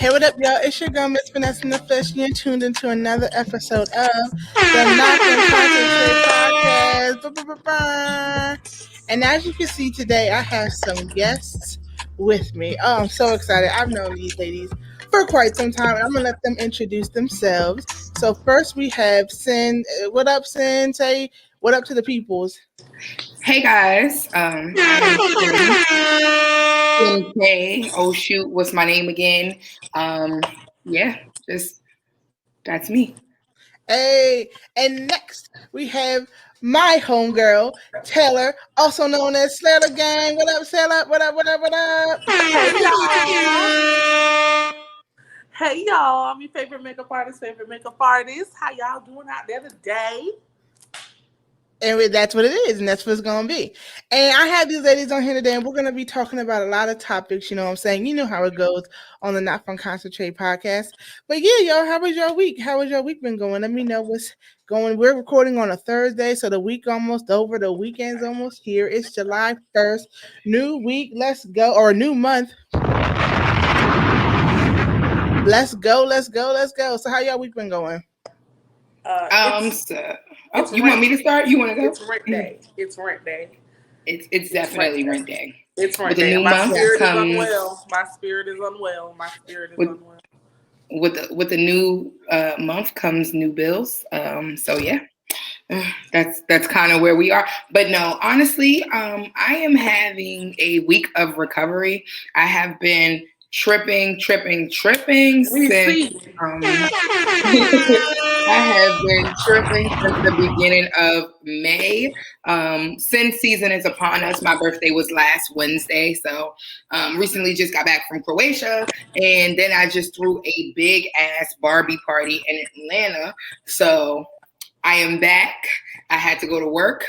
Hey, what up, y'all? It's your girl, Miss Finesse in the Flesh. You're tuned into another episode of the Not From Concentrate Podcast. Ba-ba-ba-ba. And as you can see today, I have some guests with me. Oh, I'm so excited. I've known these ladies for quite some time, and I'm going to let them introduce themselves. So first we have Sin. What up, Sin? Say what up to the peoples. Hey guys, I'm K. Oh shoot, what's my name again? Yeah, just that's me. Hey, and next we have my homegirl, Taylor, also known as Slayer Gang. What up, Sailor? What up, what up, what up? Hey y'all. Hey y'all. I'm your favorite makeup artist, How y'all doing out there today? And that's what it is, and that's what it's going to be. And I have these ladies on here today, and we're going to be talking about a lot of topics, you know what I'm saying? You know how it goes on the Not From Concentrate podcast. But yeah, y'all, how was your week? How has your week been going? Let me know what's going. We're recording on a Thursday, so the week almost over. The weekend's almost here. It's July 1st. New week, let's go. Or new month. Let's go, let's go, let's go. So how y'all week been going? You want me to start? You want to go? It's rent day. It's rent day. It's definitely rent day. It's rent With day. the new month comes. My spirit is unwell. With the new month comes new bills. So yeah. That's kind of where we are. But no, honestly, I am having a week of recovery. I have been tripping since I have been tripping since the beginning of May. Sin season is upon us. My birthday was last Wednesday, so recently just got back from Croatia, and then I just threw a big ass Barbie party in Atlanta. So I am back. I had to go to work,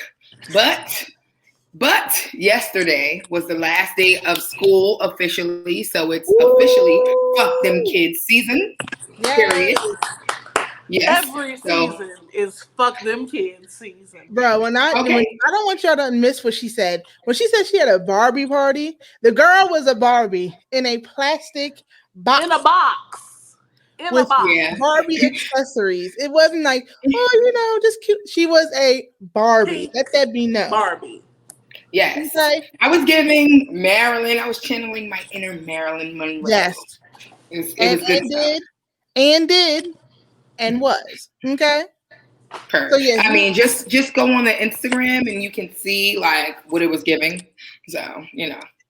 but yesterday was the last day of school officially. So it's officially fuck them kids season. Period. Yes. Every season is fuck them kids season. Bro, I don't want y'all to miss what she said. When she said she had a Barbie party, the girl was a Barbie in a plastic box. In a box. With Barbie accessories. It wasn't like, just cute. She was a Barbie. Let that be known. Barbie. Yes. Okay. I was giving Marilyn. I was channeling my inner Marilyn Monroe. Yes. It was good and was. Okay. Perfect. So, yeah, I mean, just go on the Instagram and you can see like what it was giving. So,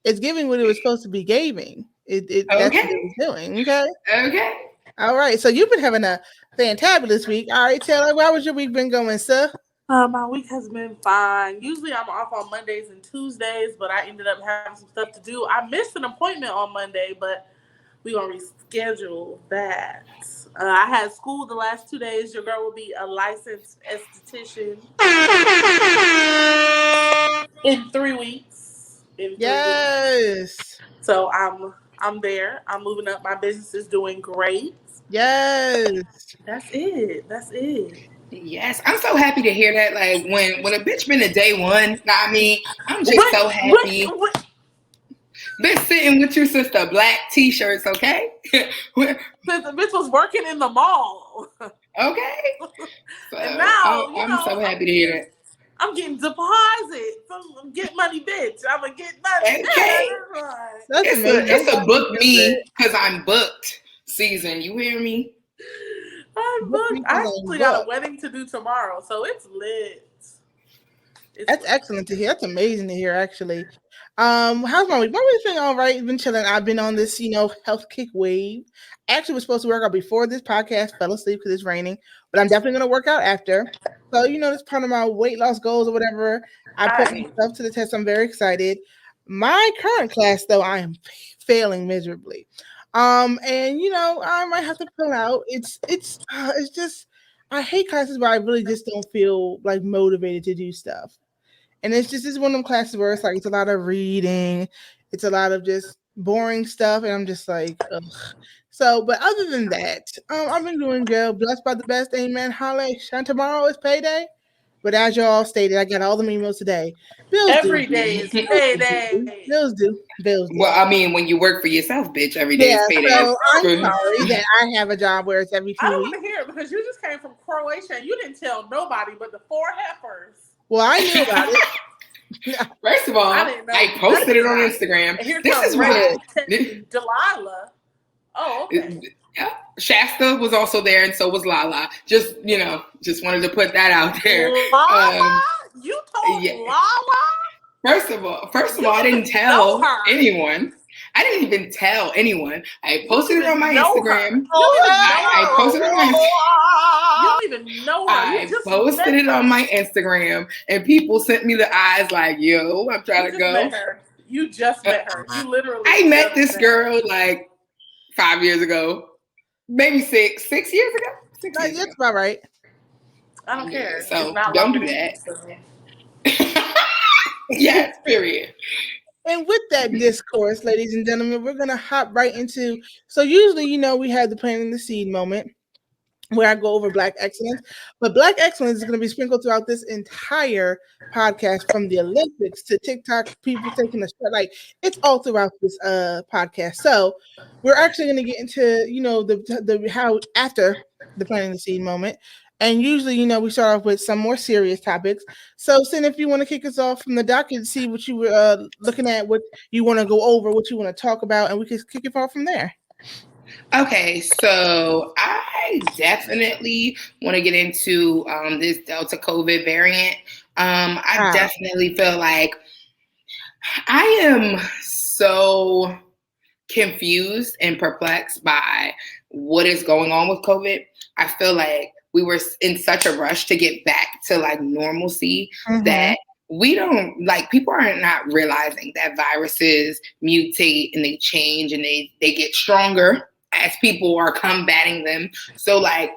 it's giving what it was supposed to be giving. That's what it was doing. Okay. Okay. All right. So you've been having a fantabulous week. All right, Taylor, how was your week been going, sir? My week has been fine. Usually I'm off on Mondays and Tuesdays, but I ended up having some stuff to do. I missed an appointment on Monday, but we're going to reschedule that. I had school the last 2 days. Your girl will be a licensed esthetician in 3 weeks. Yes. So I'm there. I'm moving up. My business is doing great. Yes. That's it. Yes, I'm so happy to hear that. Like when a bitch been to day one, I mean, I'm just so happy. Been sitting with you since the black t-shirts, okay? Since the bitch was working in the mall. Okay. So, and now I'm so happy to hear that. I'm getting deposits. I'm getting money, bitch. I'm gonna get money. Okay. It's a book me because I'm booked season. You hear me? I'm booked. I actually got a wedding to do tomorrow, so it's lit. That's excellent to hear. That's amazing to hear, actually. How's my week? My week's been all right. Been chilling. I've been on this, health kick wave. I actually was supposed to work out before this podcast. Fell asleep because it's raining, but I'm definitely gonna work out after. So that's part of my weight loss goals or whatever. I put myself to the test. I'm very excited. My current class, though, I am failing miserably. And I might have to pull out. It's just I hate classes where I really just don't feel like motivated to do stuff. And it's one of them classes where it's like it's a lot of reading, it's a lot of just boring stuff, and I'm just like, ugh. So, but other than that, I've been doing good. Blessed by the best, amen. Holla! Tomorrow is payday. But as y'all stated, I got all the emails today. Bills Every due. day is payday. Bills due. Bills due. Well, I mean, when you work for yourself, bitch, every day is payday. So I'm sorry that I have a job where it's every 2 weeks. I don't want to hear it because you just came from Croatia and you didn't tell nobody but the 4 heifers. Well, I knew about it. First of all, I posted it on Instagram. This is why Delilah. Oh, okay. Shasta was also there, and so was Lala. Just wanted to put that out there. Lala? You told Lala? First of all, I didn't tell anyone. I didn't even tell anyone. I posted it on my Instagram. I posted it on my You don't even know her. I posted it on my Instagram, and people sent me the eyes like, yo, I'm trying to go. You just met her. You literally. I met this girl like 5 years ago. Maybe 6 years ago. 6 years That's about right. I don't care. So don't do that. Yes, period. And with that discourse, ladies and gentlemen, we're going to hop right into. So usually, we have the planting the seed moment where I go over Black excellence, but Black excellence is going to be sprinkled throughout this entire podcast, from the Olympics to TikTok, people taking a shot. Like, it's all throughout this podcast. So we're actually going to get into, the how after the planting the seed moment. And usually, we start off with some more serious topics. So, Sin, if you want to kick us off from the docket, see what you were looking at, what you want to go over, what you want to talk about, and we can kick it off from there. Okay, so I definitely want to get into this Delta COVID variant. I definitely feel like I am so confused and perplexed by what is going on with COVID. I feel like we were in such a rush to get back to like normalcy that we don't people are not realizing that viruses mutate and they change and they get stronger as people are combating them. So like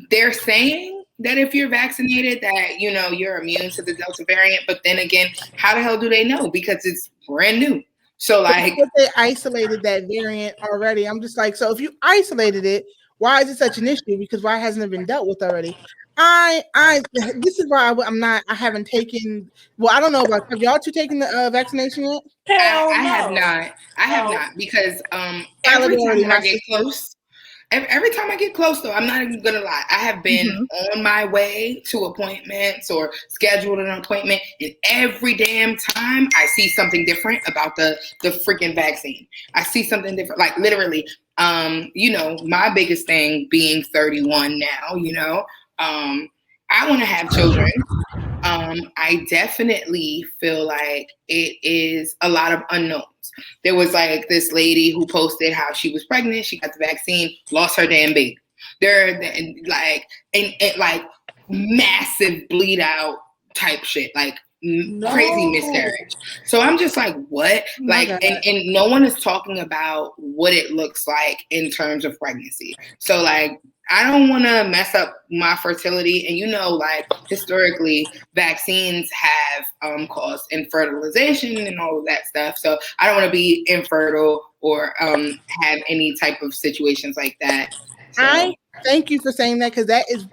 they're saying that if you're vaccinated that, you're immune to the Delta variant. But then again, how the hell do they know? Because it's brand new. So like they isolated that variant already. I'm just like, so if you isolated it, why is it such an issue? Because why hasn't it been dealt with already? This is why I haven't taken, well, I don't know about, have y'all two taken the vaccination yet? I have not. I have not, because every time I get close, though, I'm not even gonna lie, I have been on my way to appointments or scheduled an appointment, and every damn time I see something different about the freaking vaccine. I see something different, like literally. My biggest thing being 31 now, I want to have children. I definitely feel like it is a lot of unknowns. There was like this lady who posted how she was pregnant, she got the vaccine, lost her damn baby. They're like, and like massive bleed out type shit, like crazy miscarriage. So I'm just like, what? Like, and no one is talking about what it looks like in terms of pregnancy. So like, I don't want to mess up my fertility. And like historically, vaccines have caused infertilization and all of that stuff. So I don't want to be infertile or have any type of situations like that. So. I thank you for saying that, because that is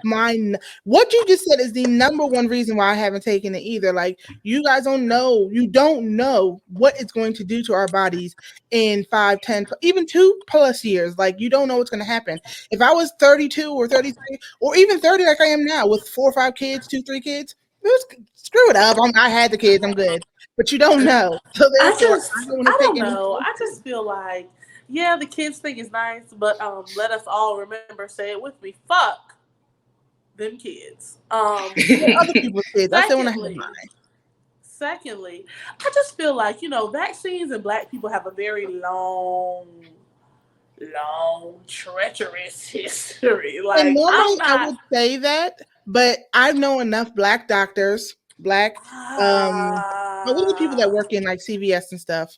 what you just said is the number one reason why I haven't taken it either. Like, you guys don't know what it's going to do to our bodies in 5, 10, even 2+ years. Like, you don't know what's going to happen. If I was 32 or 33 or even 30 like I am now with 4 or 5 kids, 2, 3 kids, screw it up. I had the kids, I'm good. But you don't know. So I don't know. I just feel like, yeah, the kids thing is nice, but let us all remember, say it with me, fuck them kids. Other people's kids. I still want to have mine. Secondly, I just feel like, vaccines and Black people have a very long, treacherous history. Like, and normally I would say that, but I know enough Black doctors, but what are the people that work in like CVS and stuff?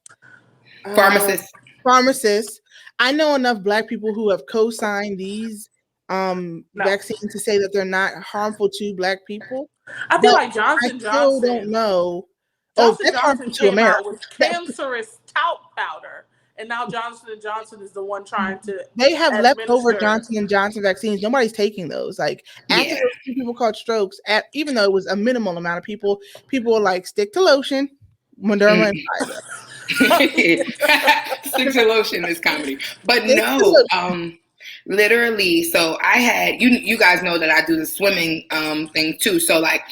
Pharmacists. I know enough Black people who have co-signed these vaccines to say that they're not harmful to Black people. I feel like Johnson I still don't know. Johnson came out with cancerous talc powder, and now Johnson & Johnson is the one trying to. They have leftover Johnson & Johnson vaccines. Nobody's taking those. Like after those 2 people caught strokes, even though it was a minimal amount of people were like, stick to lotion, Moderna and Pfizer. Stick to lotion is comedy, but no. Literally, so I had you guys know that I do the swimming thing too. So like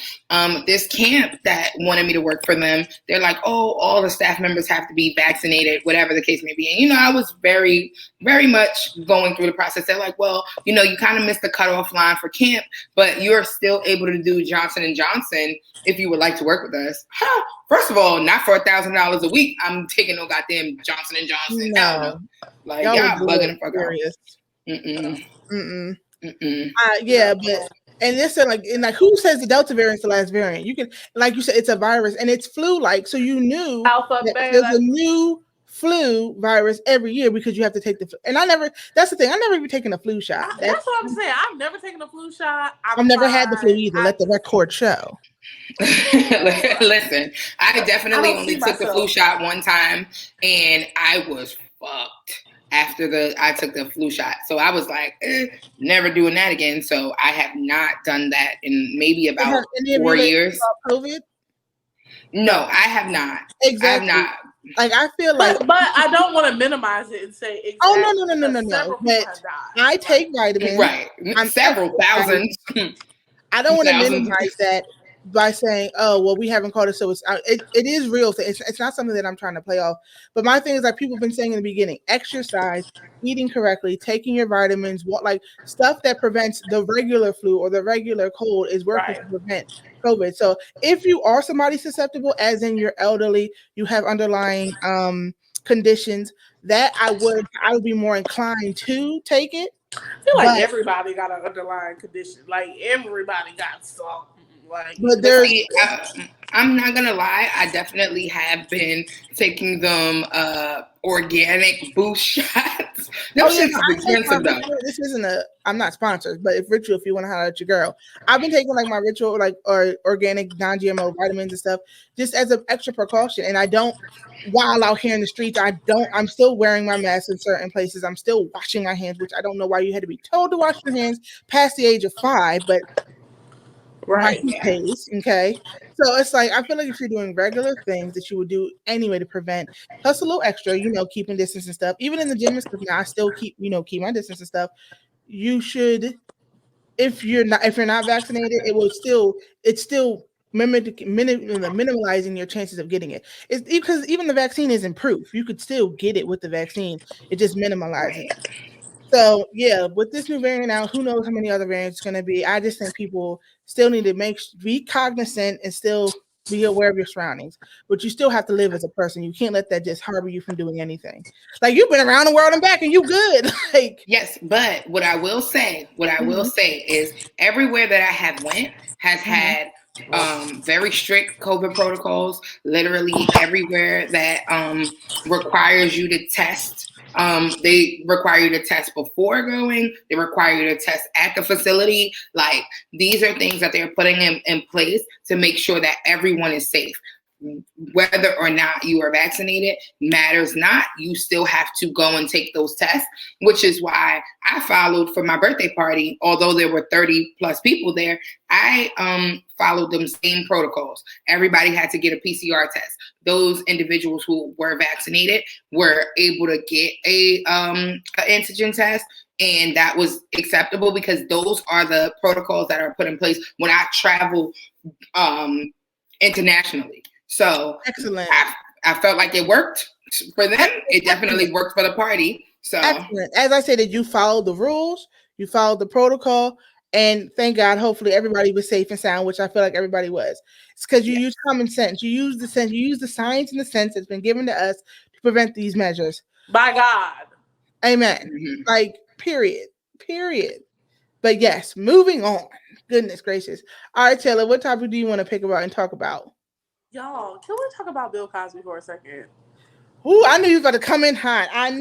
this camp that wanted me to work for them, they're like, oh, all the staff members have to be vaccinated, whatever the case may be. And I was very, very much going through the process. They're like, well, you kind of missed the cutoff line for camp, but you're still able to do Johnson & Johnson if you would like to work with us. First of all, not for $1,000 a week. I'm taking no goddamn Johnson & Johnson. No. Like y'all bugging the fuck out. Yeah, but and this is like who says the Delta variant's the last variant? You can, like you said, it's a virus and it's flu-like, so you knew there's a new flu virus every year because you have to take the. And that's the thing. I never even taken a flu shot. That's what I'm saying. I've never taken a flu shot. I've never had the flu either. Let the record show. Listen, I definitely only took the flu shot one time, and I was fucked after I took the flu shot. So I was like, never doing that again. So I have not done that in maybe about 4 years. COVID? No, I have not. Exactly. I have not. Like I feel like, but I don't want to minimize it and say, exactly, oh no. But I take vitamins. Right, I'm several thousands. I don't want to minimize that by saying, oh, well, we haven't caught it, so it is real. It's not something that I'm trying to play off. But my thing is, like people have been saying in the beginning, exercise, eating correctly, taking your vitamins, like stuff that prevents the regular flu or the regular cold is working to prevent COVID. So if you are somebody susceptible, as in you're elderly, you have underlying conditions, that I would be more inclined to take it. I feel like everybody got an underlying condition. Like everybody got some. But I'm not gonna lie, I definitely have been taking them organic boost shots. Shit's expensive though. This isn't I'm not sponsored, but if you want to holler at your girl, I've been taking like my Ritual or organic non-GMO vitamins and stuff just as an extra precaution. And I don't, while out here in the streets, I'm still wearing my mask in certain places. I'm still washing my hands, which I don't know why you had to be told to wash your hands past the age of 5, but pace, okay. So it's like I feel like if you're doing regular things that you would do anyway to prevent, plus a little extra, keeping distance and stuff. Even in the gym and stuff, now I still keep my distance and stuff. You should, if you're not vaccinated, it's still minimalizing your chances of getting it. It's because even the vaccine isn't proof. You could still get it with the vaccine. It just minimalizes it. So yeah, with this new variant now, who knows how many other variants it's going to be. I just think people still need to be cognizant and still be aware of your surroundings. But you still have to live as a person. You can't let that just harbor you from doing anything. Like you've been around the world and back, and you good. Yes, but what I will say is everywhere that I have went has had very strict COVID protocols. Literally everywhere that requires you to test. They require you to test before going. They require you to test at the facility. Like these are things that they're putting in place to make sure that everyone is safe. Whether or not you are vaccinated matters not. You still have to go and take those tests, which is why I followed for my birthday party. Although there were 30 plus people there, I followed them same protocols. Everybody had to get a PCR test. Those individuals who were vaccinated were able to get a antigen test, and that was acceptable because those are the protocols that are put in place when I travel internationally. So excellent. I felt like it worked for them. It definitely worked for the party. So excellent. As I said, that you followed the rules, you followed the protocol, and thank God, hopefully everybody was safe and sound, which I feel like everybody was. It's because you use common sense. You use the sense. You use the science and the sense that's been given to us to prevent these measures. By God. Amen. Mm-hmm. Like, period. But yes, moving on. Goodness gracious. All right, Taylor, what topic do you want to pick about and talk about? Y'all, can we talk about Bill Cosby for a second? Ooh, I knew you were about to come in hot. And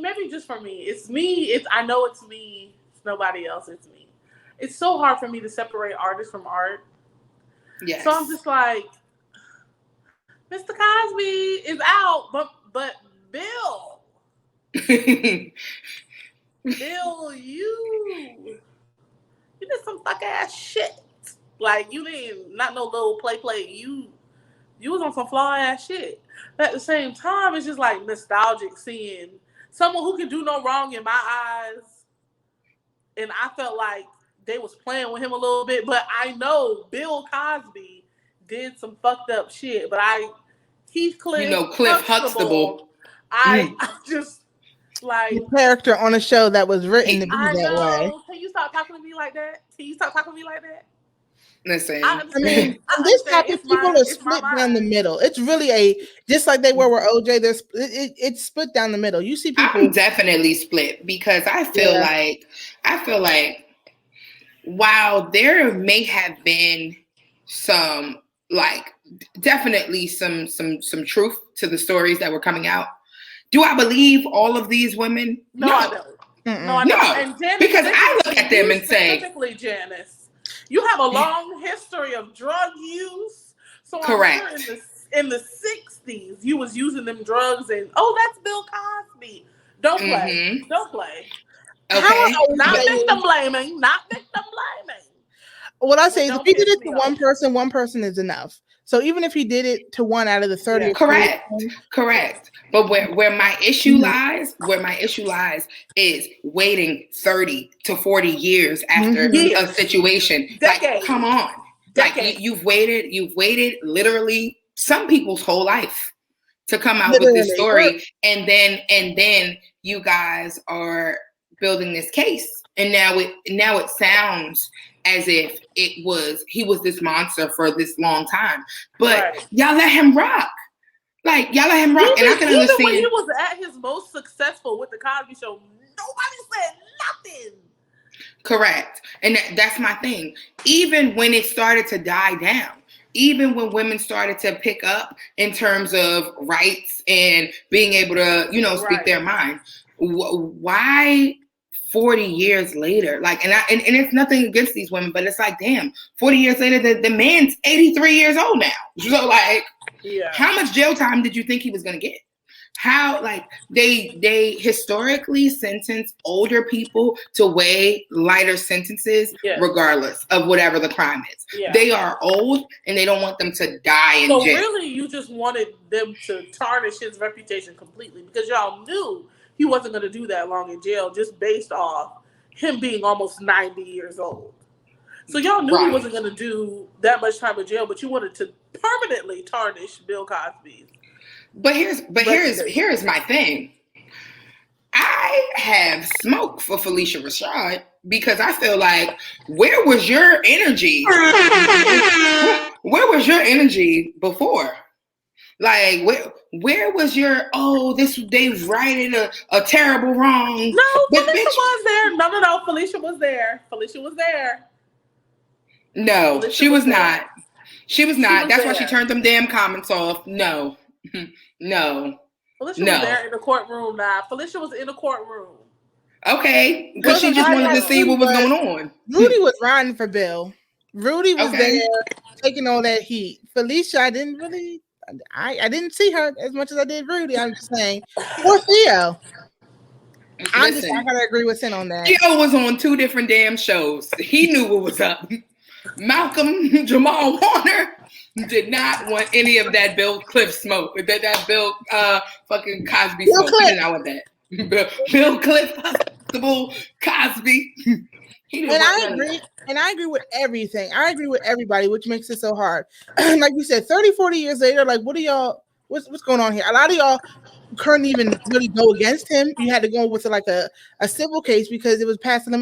maybe just for me. It's me. I know it's me. It's nobody else. It's me. It's so hard for me to separate artist from art. Yes. So I'm just like, Mr. Cosby is out, but Bill, you did some fuck ass shit. Like you didn't not no little play. You was on some flaw ass shit. But at the same time, it's just like nostalgic seeing someone who can do no wrong in my eyes. And I felt like they was playing with him a little bit, but I know Bill Cosby did some fucked up shit. But Cliff Huxtable. I just like the character on a show that was written to be that way. Can you stop talking to me like that? Listen, I mean, this topic, people are split down the middle. It's really just like they were with OJ. It's split down the middle. You see people. I'm definitely split because I feel like while there may have been some definitely some truth to the stories that were coming out, do I believe all of these women? No. I don't. No, I don't. And Janice, because I look at them and say, specifically, Janice, you have a long history of drug use. So correct. I'm sure in the 60s, you was using them drugs and, that's Bill Cosby. Don't play. Mm-hmm. Don't play. Okay. Not victim blaming. What I say is if he did it to one person is enough. So even if he did it to one out of the 30, correct. But where my issue lies, is waiting 30 to 40 years after a situation. Decades. Like, come on. Decades. Like you've waited literally some people's whole life to come out with this story. And then you guys are building this case. And now it sounds as if he was this monster for this long time. But y'all let him rock. Like, y'all let him rock. And I can understand. Even when he was at his most successful with the Cosby Show, nobody said nothing. Correct. And that's my thing. Even when it started to die down, even when women started to pick up in terms of rights and being able to, speak their mind, why 40 years later, and it's nothing against these women, but it's like, damn, 40 years later, the man's 83 years old now. So how much jail time did you think he was going to get? How, they historically sentence older people to way lighter sentences, regardless of whatever the crime is. Yeah. They are old and they don't want them to die in jail. So really, you just wanted them to tarnish his reputation completely because y'all knew he wasn't going to do that long in jail just based off him being almost 90 years old. So y'all knew he wasn't going to do that much time in jail, but you wanted to permanently tarnish Bill Cosby. But here's my thing. I have smoke for Phylicia Rashad because I feel like, where was your energy? Where was your energy before? Like, where was your, they've righted a terrible wrong. No, Phylicia was there. No. Phylicia was there. No, she was not. She was not. That's why she turned them damn comments off. No. Phylicia was there in the courtroom now. Phylicia was in the courtroom. Okay, because she just wanted to see what was going on. Rudy was riding for Bill. Rudy was there taking all that heat. Phylicia, I didn't see her as much as I did Rudy. I'm just saying. Or Theo. I gotta agree with Sin on that. Theo was on two different damn shows. He knew what was up. Malcolm Jamal Warner did not want any of that Bill Cliff smoke. That Bill fucking Cosby smoke. He did not want that. Bill Cliff, Cosby. And I agree with everything. I agree with everybody, which makes it so hard. Like you said, 30, 40 years later, like, what are y'all, what's going on here? A lot of y'all couldn't even really go against him. You had to go with a civil case because it was past the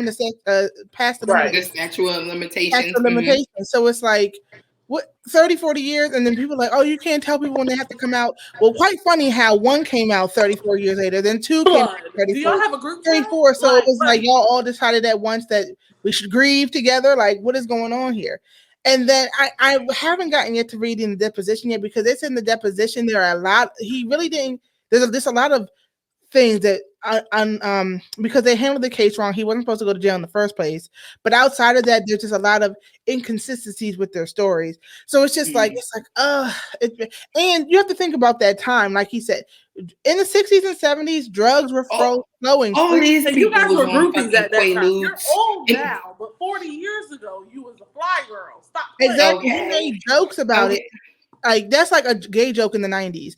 statute of limitations. So it's like, what, 30, 40 years, and then people are like, oh, you can't tell people when they have to come out. Well, quite funny how one came out 34 years later, then two came out 34. Do y'all have a group 34, so it was like y'all all decided at once that we should grieve together. Like, what is going on here? And then I haven't gotten yet to reading the deposition yet because it's in the deposition. There are a lot. He really didn't. There's a lot of things that because they handled the case wrong. He wasn't supposed to go to jail in the first place. But outside of that, there's just a lot of inconsistencies with their stories. So it's just like and you have to think about that time, like he said, in the 60s and 70s, drugs were flowing. All these and people you guys were was on groupies at that time. Quaaludes. You're old now, but 40 years ago, you was a fly girl. Stop playing. Exactly. He made jokes about it. Like that's like a gay joke in the 90s.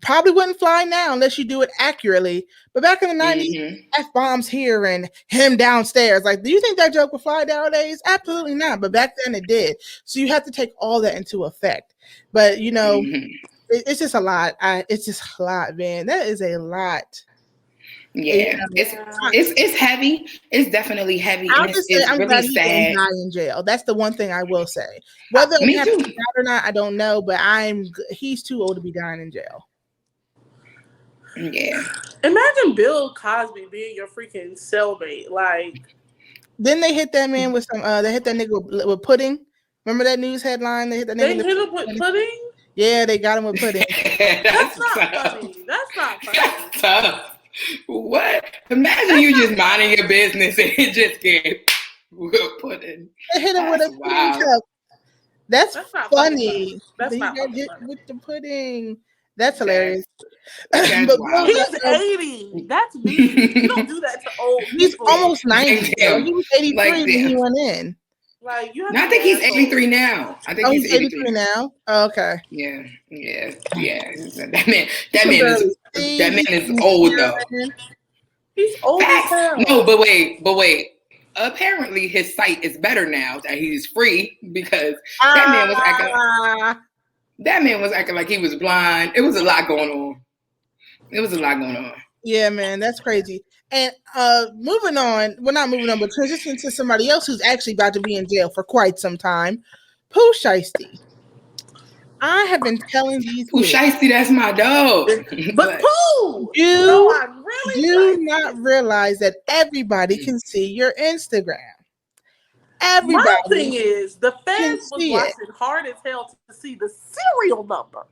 Probably wouldn't fly now unless you do it accurately. But back in the 90s, F-bombs here and him downstairs. Like, do you think that joke would fly nowadays? Absolutely not. But back then it did. So you have to take all that into effect. But you know, it's just a lot. It's just a lot, man. That is a lot. Yeah, it's heavy. It's definitely heavy. I'm and it's I'm really glad he didn't sad. die in jail. That's the one thing I will say. Whether Me it too. happened or not, I don't know. But he's too old to be dying in jail. Yeah. Imagine Bill Cosby being your freaking cellmate. Like, then they hit that man with some. They hit that nigga with pudding. Remember that news headline? They hit that nigga. They hit him with pudding. Yeah, they got him with pudding. That's not funny. That's not funny. That's tough. What? Imagine you just minding your business and it just get pudding. They hit him with a pudding cup. That's not funny. That's not funny. With the pudding. That's Okay. hilarious. That's But wild. He's 80. That's me. You don't do that to old people. He's almost 90. Damn. He was 83 when he went in. Like, you have No, I think he's 83 now. I think he's 83 now. Oh, okay. Yeah. That man is old though. He's old as hell. No, but wait. Apparently his sight is better now that he's free because that man was acting like he was blind. It was a lot going on. Yeah, man, that's crazy. And moving on, well, not moving on, but transitioning to somebody else who's actually about to be in jail for quite some time, Pooh Sheisty. I have been telling these Pooh Sheisty, that's my dog. But Pooh, do not realize that everybody can see your Instagram. Everybody. My thing is, the fans was watching hard as hell to see the serial number.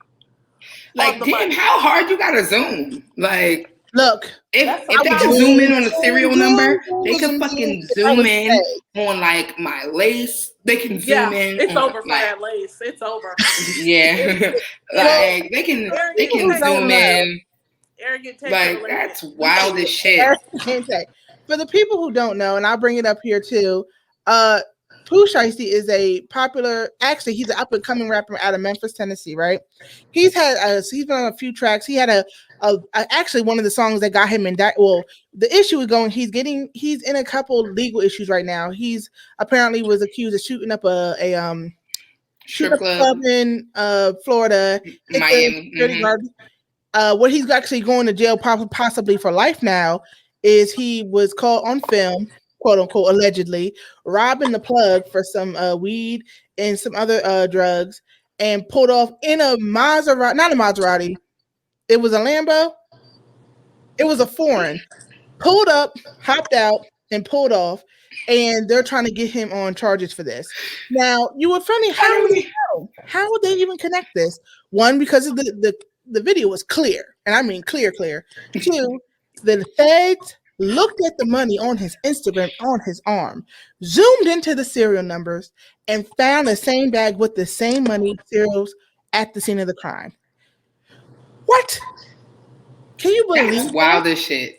Like, damn, how hard you gotta zoom? Like, look, if they can zoom in on the serial number, they can fucking zoom in on like my lace. They can zoom in. It's over for that lace. It's over. Yeah, like they can zoom in. Like, that's wild as shit. For the people who don't know, and I'll bring it up here too, Pooh Sheisty is a popular, actually, he's an up-and-coming rapper out of Memphis, Tennessee, right? He's been on a few tracks. He had actually one of the songs that got him the issue is going, he's in a couple legal issues right now. He's apparently was accused of shooting up a club in Florida, Miami. What he's actually going to jail possibly for life now is he was caught on film, quote unquote, allegedly robbing the plug for some weed and some other drugs, and pulled off in a Maserati, not a Maserati. It was a Lambo. It was a foreign. Pulled up, hopped out, and pulled off. And they're trying to get him on charges for this. Now, you were funny. How would they know? How would they even connect this? One, because of the video was clear, and I mean clear. Two, the feds looked at the money on his Instagram on his arm, zoomed into the serial numbers, and found the same bag with the same money serials at the scene of the crime. What? Can you believe that's wild as shit?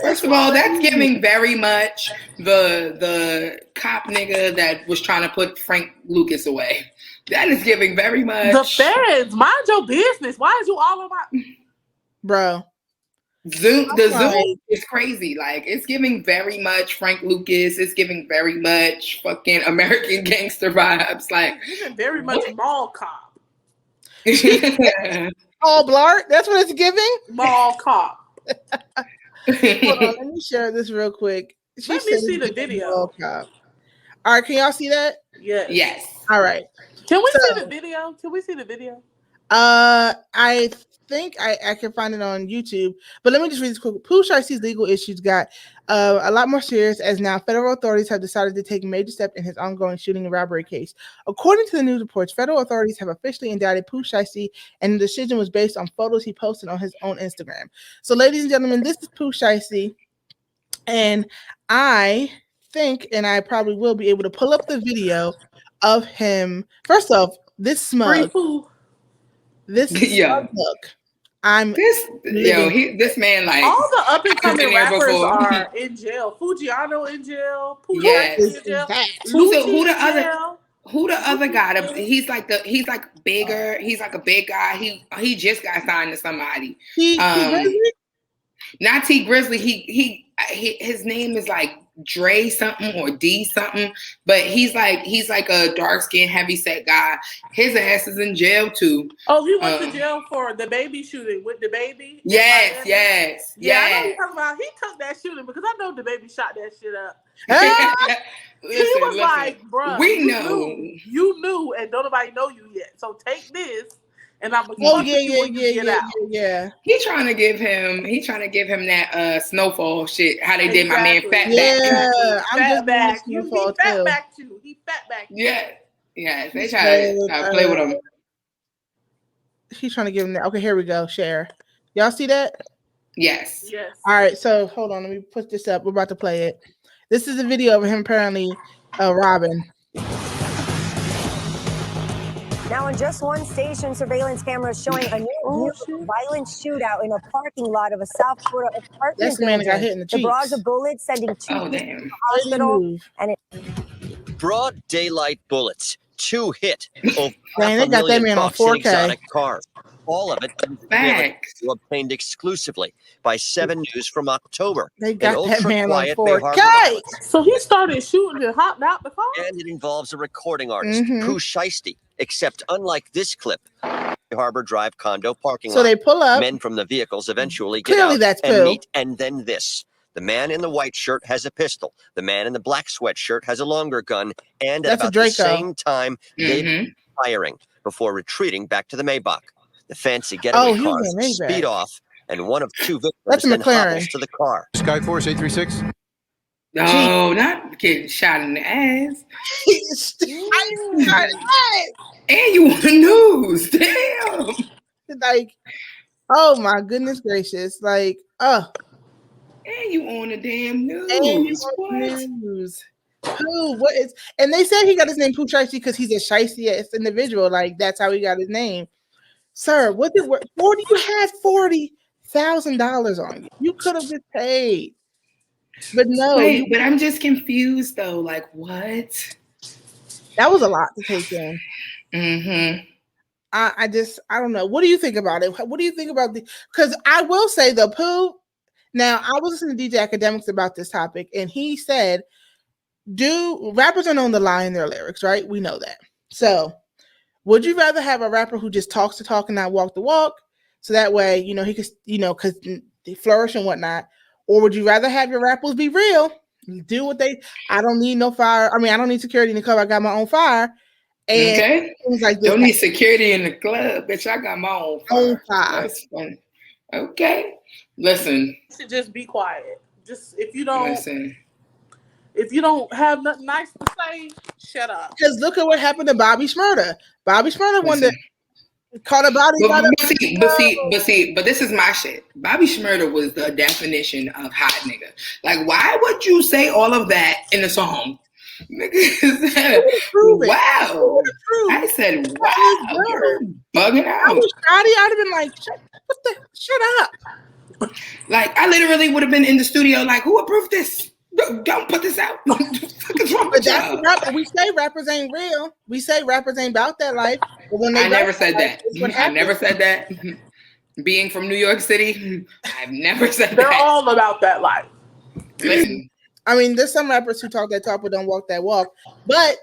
First of all, that's giving very much the cop nigga that was trying to put Frank Lucas away. That is giving very much. The feds, mind your business. Why is you all on my bro? Zoom is crazy. Like, it's giving very much Frank Lucas. It's giving very much fucking American Gangster vibes. Like, it's giving very much mall cop. All Blart. That's what it's giving. Mall cop. Hold on, let me share this real quick. Let me see the video. All right, can y'all see that? Yes. All right. Can we see the video? I think I can find it on YouTube, but let me just read this quick. Pooh Sheisty's legal issues got a lot more serious as now federal authorities have decided to take a major step in his ongoing shooting and robbery case. According to the news reports, federal authorities have officially indicted Pooh Sheisty, and the decision was based on photos he posted on his own Instagram. So, ladies and gentlemen, this is Pooh Sheisty, and I think, and I probably will be able to pull up the video of him. First off, this smug look. This man, like, all the up and coming rappers are in jail. Fujiano in jail. Yes. In jail. Who the other guy? He's like bigger. He's like a big guy. He just got signed to somebody. Not T Grizzly. His name is like Dre something or D something, but he's like a dark skinned heavy set guy. His ass is in jail too. Oh, he went to jail for the baby shooting with the baby. Yes. I know you're talking about. He took that shooting because I know the baby shot that shit up. He was like, bro, you knew, and don't nobody know you yet. So take this. And I'm yeah. He trying to give him that Snowfall shit. How they did my man Fatback. Yeah, I'm just back. He Fatback too. He Fatback. Yeah. They try to play with him. He's trying to give him that. Okay, here we go. Share. Y'all see that? Yes. All right. So hold on. Let me put this up. We're about to play it. This is a video of him apparently robbing. Now, in just one station, surveillance cameras showing a new violent shootout in a parking lot of a South Florida apartment That's the man that got hit in the cheeks. The barrage of bullets sending two people to the hospital. Broad daylight bullets, 2 hit. Dang, they got that man on 4K. Cars. All of it obtained exclusively by 7 News from October. They got that man on 4K. So he started shooting and hopped out the car. And it involves a recording artist, Pooh Sheisty. Except unlike this clip, Harbor Drive condo parking lot. So they pull up. Men from the vehicles eventually get out and meet. And then this. The man in the white shirt has a pistol. The man in the black sweatshirt has a longer gun. And at about the same time, they firing before retreating back to the Maybach. The fancy getaway cars speed off, and one of 2 victims then hobbles to the car. Skyforce 836. No, not getting shot in the ass. And you on the news. Damn. Like, oh my goodness gracious. Like, and you on the damn news. Pooh, what is? And they said he got his name Pooh Sheisty because he's a shiesty individual. Like, that's how he got his name. Sir, what did you had $40,000 on you? You could have just paid. But no. Wait, but I'm just confused though. Like, what? That was a lot to take in. I don't know. What do you think about it? What do you think about because I will say the Pooh. Now, I was listening to DJ Academics about this topic, and he said, rappers are known to lie in their lyrics, right? We know that. So would you rather have a rapper who just talks the talk and not walk the walk? So that way, he could, because they flourish and whatnot. Or would you rather have your rappers be real? Do what I don't need no fire. I mean, I don't need security in the club. I got my own fire. And things like this. Don't need security in the club, bitch. I got my own fire. That's funny. Okay. Listen. You should just be quiet. Just if you don't have nothing nice to say, shut up. Because look at what happened to Bobby Shmurda. Bobby Shmurda won the caught a body. But this is my shit. Bobby Shmurda was the definition of hot nigga. Like, why would you say all of that in a song? Wow. I said, wow. You're bugging out. I was Scotty. I'd have been like, shut up. Like, I literally would have been in the studio like, who approved this? Don't put this out. What the fuck is wrong with y'all? We say rappers ain't real. We say rappers ain't about that life. But when I never said that. I never said that. Being from New York City, I've never said that. They're all about that life. Listen. I mean, there's some rappers who talk that talk but don't walk that walk. But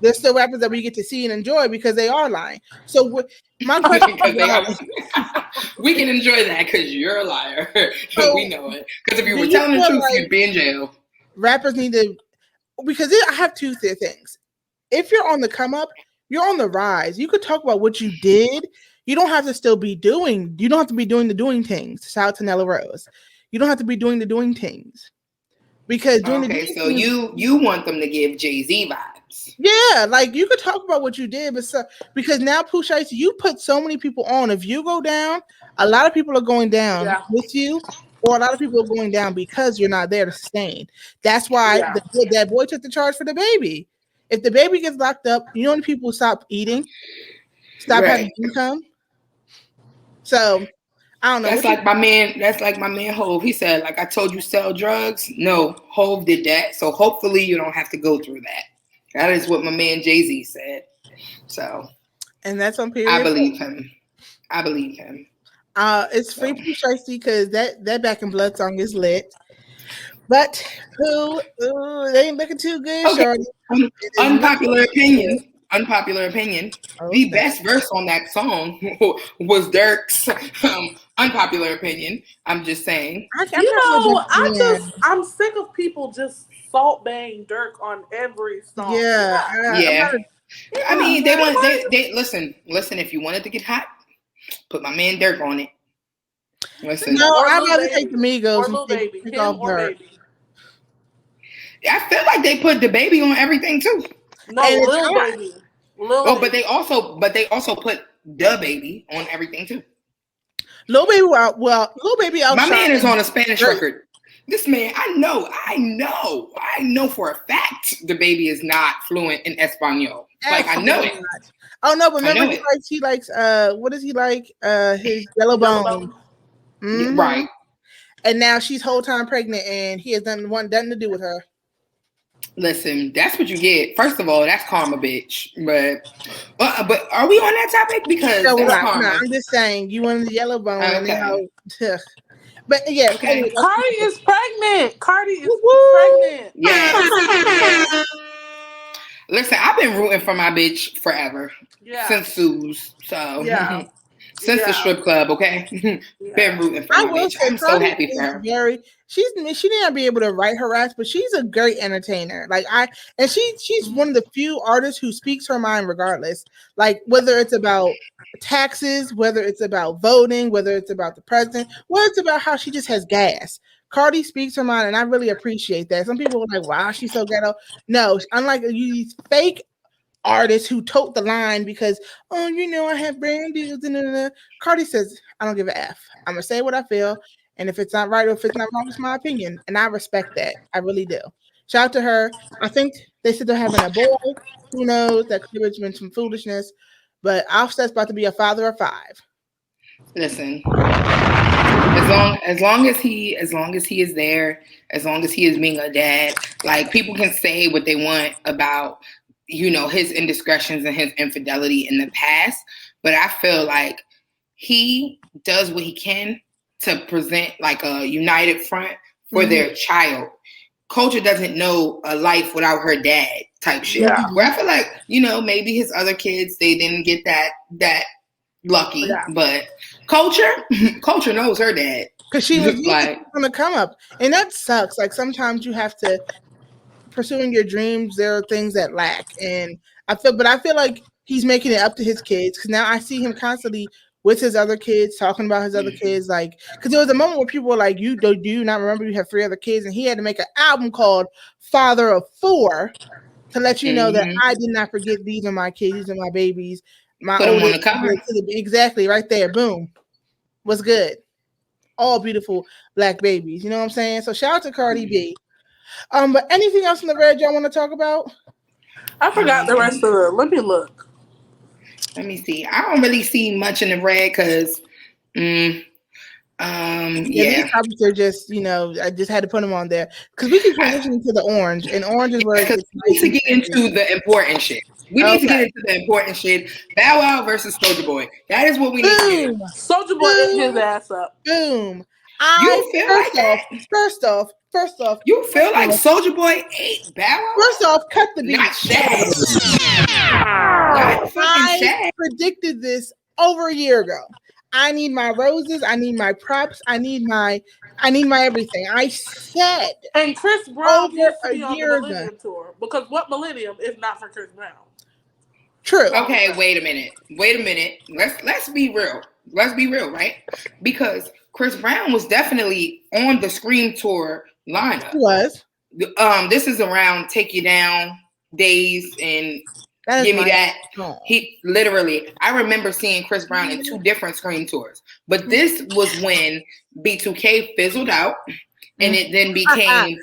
there's still rappers that we get to see and enjoy because they are lying. So my question we can enjoy that because you're a liar. So, we know it. Because if you were telling the truth, you'd be in jail. Rappers need to, because I have two things. If you're on the come up, you're on the rise. You could talk about what you did. You don't have to still be doing. You don't have to be doing the doing things. Shout out to Nella Rose. You don't have to be doing the doing things because doing the doing so you want them to give Jay-Z vibes. Yeah, like you could talk about what you did, but because now Pooh Sheisty, you put so many people on. If you go down, a lot of people are going down with you, or a lot of people are going down because you're not there to sustain. That's why that boy took the charge for the baby. If the baby gets locked up, you know when people stop eating, stop having income. So I don't know. That's like my man Hov. He said, like, I told you sell drugs. No, Hov did that. So hopefully you don't have to go through that. That is what my man Jay-Z said. So, and that's on period. I believe him. It's free Pooh Sheisty because that Back in Blood song is lit. But Pooh, they ain't looking too good, okay. Shorty. Unpopular opinion. The best verse on that song was Dirk's. Unpopular opinion. I'm just saying. I'm sick of people just salt bang Dirk on every song. Yeah. I mean, they listen. If you wanted to get hot, put my man Dirk on it. Listen. No, I'd rather take the Migos and take off Dirk. I feel like they put the baby on everything too. No, Lil Baby. But they also put the baby on everything too. Lil Baby, Lil Baby outside. My man is on a Spanish record. This man, I know for a fact the baby is not fluent in Espanol. Like I know it. Oh no, but remember he likes what does he like? His yellow bone. Mm-hmm. Right. And now she's whole time pregnant and he has nothing to do with her. Listen, that's what you get. First of all, that's karma, bitch. But are we on that topic? Because no, I'm just saying you wanted the yellow bone. Okay. But yeah, okay. Cardi is pregnant. Pregnant. Yeah. Listen, I've been rooting for my bitch forever. Yeah. Since Sue's. So since the strip club, okay? Been rooting for my bitch. I'm so happy for her. She may not be able to write her raps, but she's a great entertainer. She's one of the few artists who speaks her mind regardless. Like whether it's about taxes, whether it's about voting, whether it's about the president, whether it's about how she just has gas. Cardi speaks her mind, and I really appreciate that. Some people are like, wow, she's so ghetto. No, unlike these fake artists who tote the line because, I have brand deals. Cardi says, I don't give a F. I'm going to say what I feel. And if it's not right or if it's not wrong, it's my opinion. And I respect that. I really do. Shout out to her. I think they said they're having a boy. Who knows? That could have been some foolishness. But Offset's about to be a father of 5. Listen. As long as he is there, as long as he is being a dad, like people can say what they want about his indiscretions and his infidelity in the past, but I feel like he does what he can to present like a united front for their child. Culture doesn't know a life without her dad type shit. Yeah. Where I feel like, maybe his other kids, they didn't get that lucky, but culture knows her dad. Because she was like on the come up. And that sucks. Like sometimes you have to pursuing your dreams, there are things that lack. And I feel like he's making it up to his kids. Because now I see him constantly with his other kids, talking about his other kids. Like, because there was a moment where people were like, do you not remember you have 3 other kids? And he had to make an album called Father of 4 to let you know that I did not forget these are my kids, these are my babies. My put them on the cover. Exactly, right there. Boom. What's good? All beautiful black babies. You know what I'm saying? So shout out to Cardi B. But anything else in the red y'all want to talk about? I forgot the rest of it. Let me look. Let me see. I don't really see much in the red because, these topics are just, I just had to put them on there because we can transition to the orange, and orange is where we need to get into the important shit. We need to get into the important shit. Bow Wow versus Soulja Boy. That is what we need to get into. Soulja Boy ate his ass up. Boom. First off, you feel like Soulja Boy ate Bow Wow? First off, cut the beat. Not Shaq. I predicted this over a year ago. I need my roses. I need my props. I need my everything. I said, and Chris Brown used to be on the Millennium tour because what Millennium if not for Chris Brown? True. Okay, wait a minute. Let's be real. Let's be real, right? Because Chris Brown was definitely on the Scream Tour lineup. He was. This is around Take You Down days and Give Me That. Song. He literally, I remember seeing Chris Brown in 2 different Scream tours. But this was when B2K fizzled out, and it then became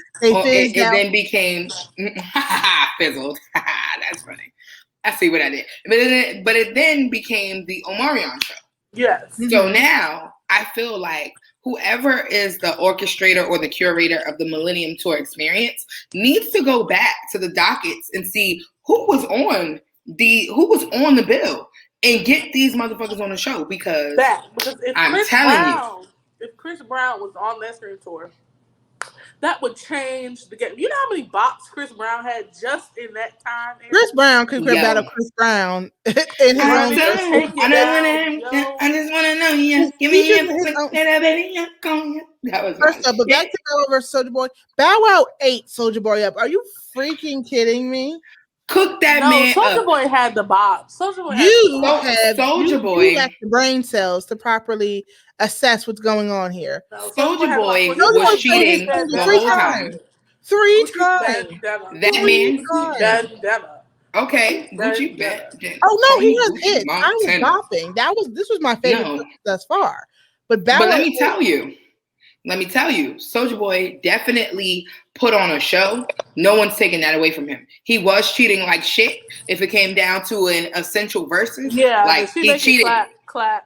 fizzled. That's funny. I see what I did. But it then became the Omarion show. Yes. So now I feel like whoever is the orchestrator or the curator of the Millennium Tour experience needs to go back to the dockets and see who was on the bill and get these motherfuckers on the show because if Chris Brown was on that Scream Tour, that would change the game. You know how many bops Chris Brown had just in that time? Chris Brown could battle Chris Brown in his own. I just want to know you. Give me your That was first up, but back to Bow Wow versus Soulja Boy. Bow Wow ate Soulja Boy up. Are you freaking kidding me? Cook that man Soulja up. Boy had the bops. Soulja Boy Soulja Boy. You lack the brain cells to properly assess what's going on here. Soulja Boy was cheating the whole time. 3 times. That man. Okay, Gucci bet. Oh no, he was it. I was bopping. This was my favorite thus far. But let me tell you, Soulja Boy definitely put on a show. No one's taking that away from him. He was cheating like shit. If it came down to an essential versus, like he cheated. Clap.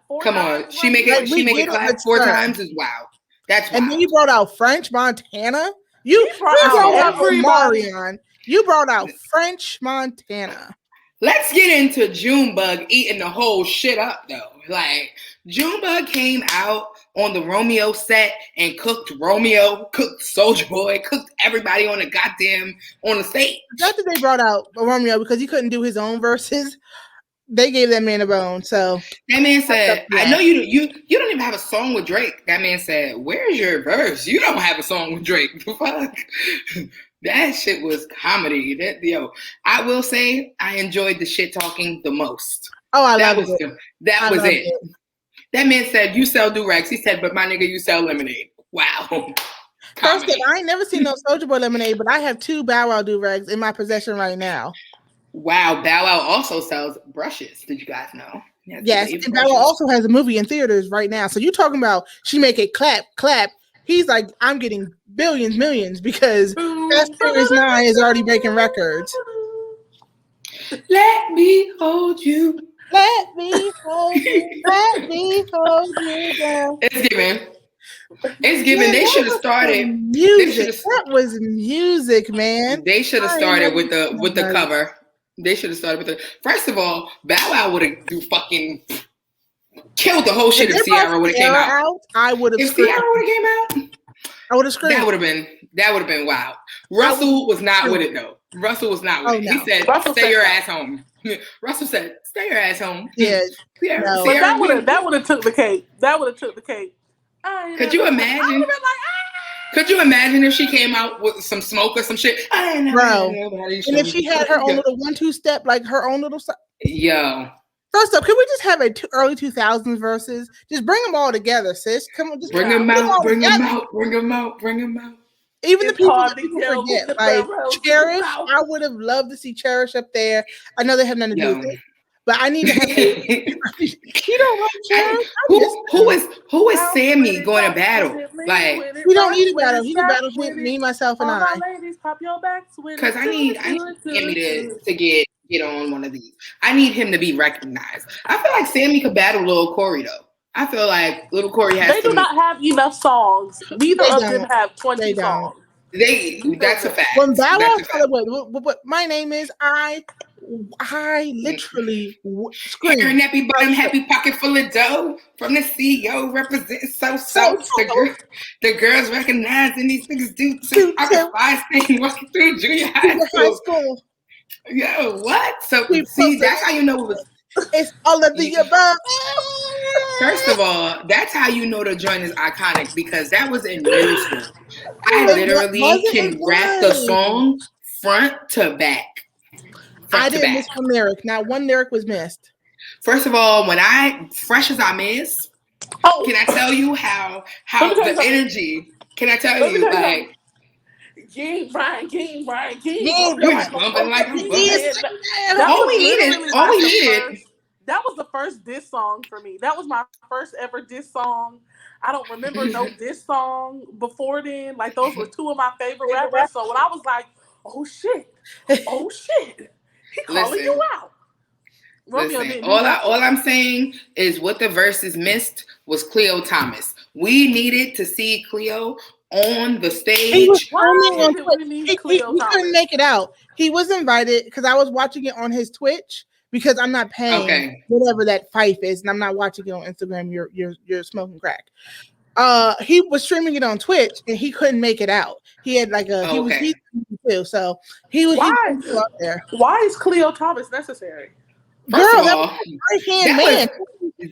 4 Come times. on, she make it clap 4 times is wow. That's wild. And then you brought out French Montana. You brought out Omarion. You brought out French Montana. Let's get into Junebug eating the whole shit up though. Like Junebug came out on the Romeo set and cooked Soulja Boy, cooked everybody on the stage. Not that they brought out Romeo because he couldn't do his own verses. They gave that man a bone. So that man said, "I know you don't even have a song with Drake." That man said, "Where's your verse? You don't have a song with Drake." Fuck. That shit was comedy. I will say I enjoyed the shit talking the most. Oh, I love it. That was it. That man said, "You sell do-rags." He said, "But my nigga, you sell lemonade." Wow. First thing, I ain't never seen no Soulja Boy lemonade, but I have 2 Bow Wow do-rags in my possession right now. Wow, Bow Wow also sells brushes. Did you guys know? Yes, and Bow Wow also has a movie in theaters right now. So you talking about she make it clap. He's like, I'm getting billions, millions because Fast Furious 9 is already breaking records. Let me hold you. Let me hold you. Let me hold you down. It's given. They should have started. Music. That was music, man. They should have started with the cover. They should have started with first of all, Bow Wow would have fucking killed the whole shit if Ciara would have came out. I would have. If Ciara would have came out, I would have screamed. That would have been wild. Russell was not with it though. Russell was not with it. No. He said, "Stay your ass home." Russell said, "Stay your ass home." Yeah. No. But that would have took the cake. Could you imagine? Could you imagine if she came out with some smoke or some shit? Bro. And if she had her own little 1-2 step, like her own little. Yo. First up, can we just have early 2000s verses? Just bring them all together, sis. Come on, just bring them out. Even the people forget, like Cherish. I would have loved to see Cherish up there. I know they have nothing to do with it, but I need to have. You don't like Cherish? Who is Sammy going to battle? Like we don't need a battle. He can battle with me, myself, and I. Because I need Sammy to get on one of these. I need him to be recognized. I feel like Sammy could battle Lil Corey though. I feel like Lil Corey has. They do not have enough songs. Neither of them have 20 songs. That's a fact. When Bow Wow started, what my name is, I literally screamed. Her nappy bottom, happy pocket full of dough from the CEO representing so. The girls recognizing these niggas do too. I was 5 walking through junior high school. Yo, what? So see, that's how you know it was. It's all of the above. First of all, that's how you know the joint is iconic because that was in middle school. I literally can rap the song front to back. I didn't miss one lyric. Not one lyric was missed. First of all, when Fresh as I Miss, can I tell you how the energy? Can I tell you like? King Brian. You was bumping like I'm bumping. All we needed. That was the first diss song for me. That was my first ever diss song. I don't remember no diss song before then. Like those were two of my favorite rappers. So when I was like, oh shit, he calling you out. Listen, all I'm saying is what the verses missed was Cleo Thomas. We needed to see Cleo on the stage. He couldn't make it out. He was invited because I was watching it on his Twitch because I'm not paying whatever that Fife is, and I'm not watching it on Instagram. You're smoking crack. He was streaming it on Twitch and he couldn't make it out. He had like he was too, so he was out there. Why is Cleo Thomas necessary? First of all,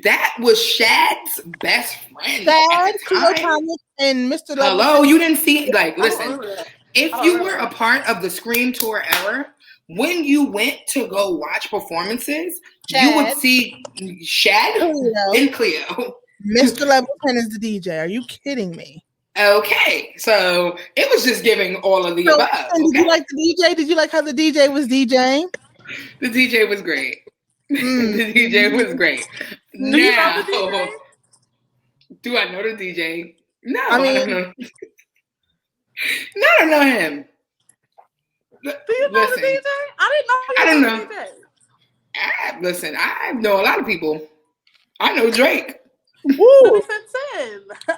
that was Shad's best friend. Shad, Cleo Thomas, and Mr. Hello, you didn't see like listen. If you were a part of the Scream Tour era, when you went to go watch performances, you would see Shad and Cleo. Mr. Level 10 is the DJ. Are you kidding me? Okay, so it was just giving all of the above. Did you like the DJ? Did you like how the DJ was DJing? The DJ was great. The DJ was great. Now, do I know the DJ? No, I don't know. No, I don't know him. Do you know the DJ? I didn't know. Listen, I know a lot of people. I know Drake. Woo.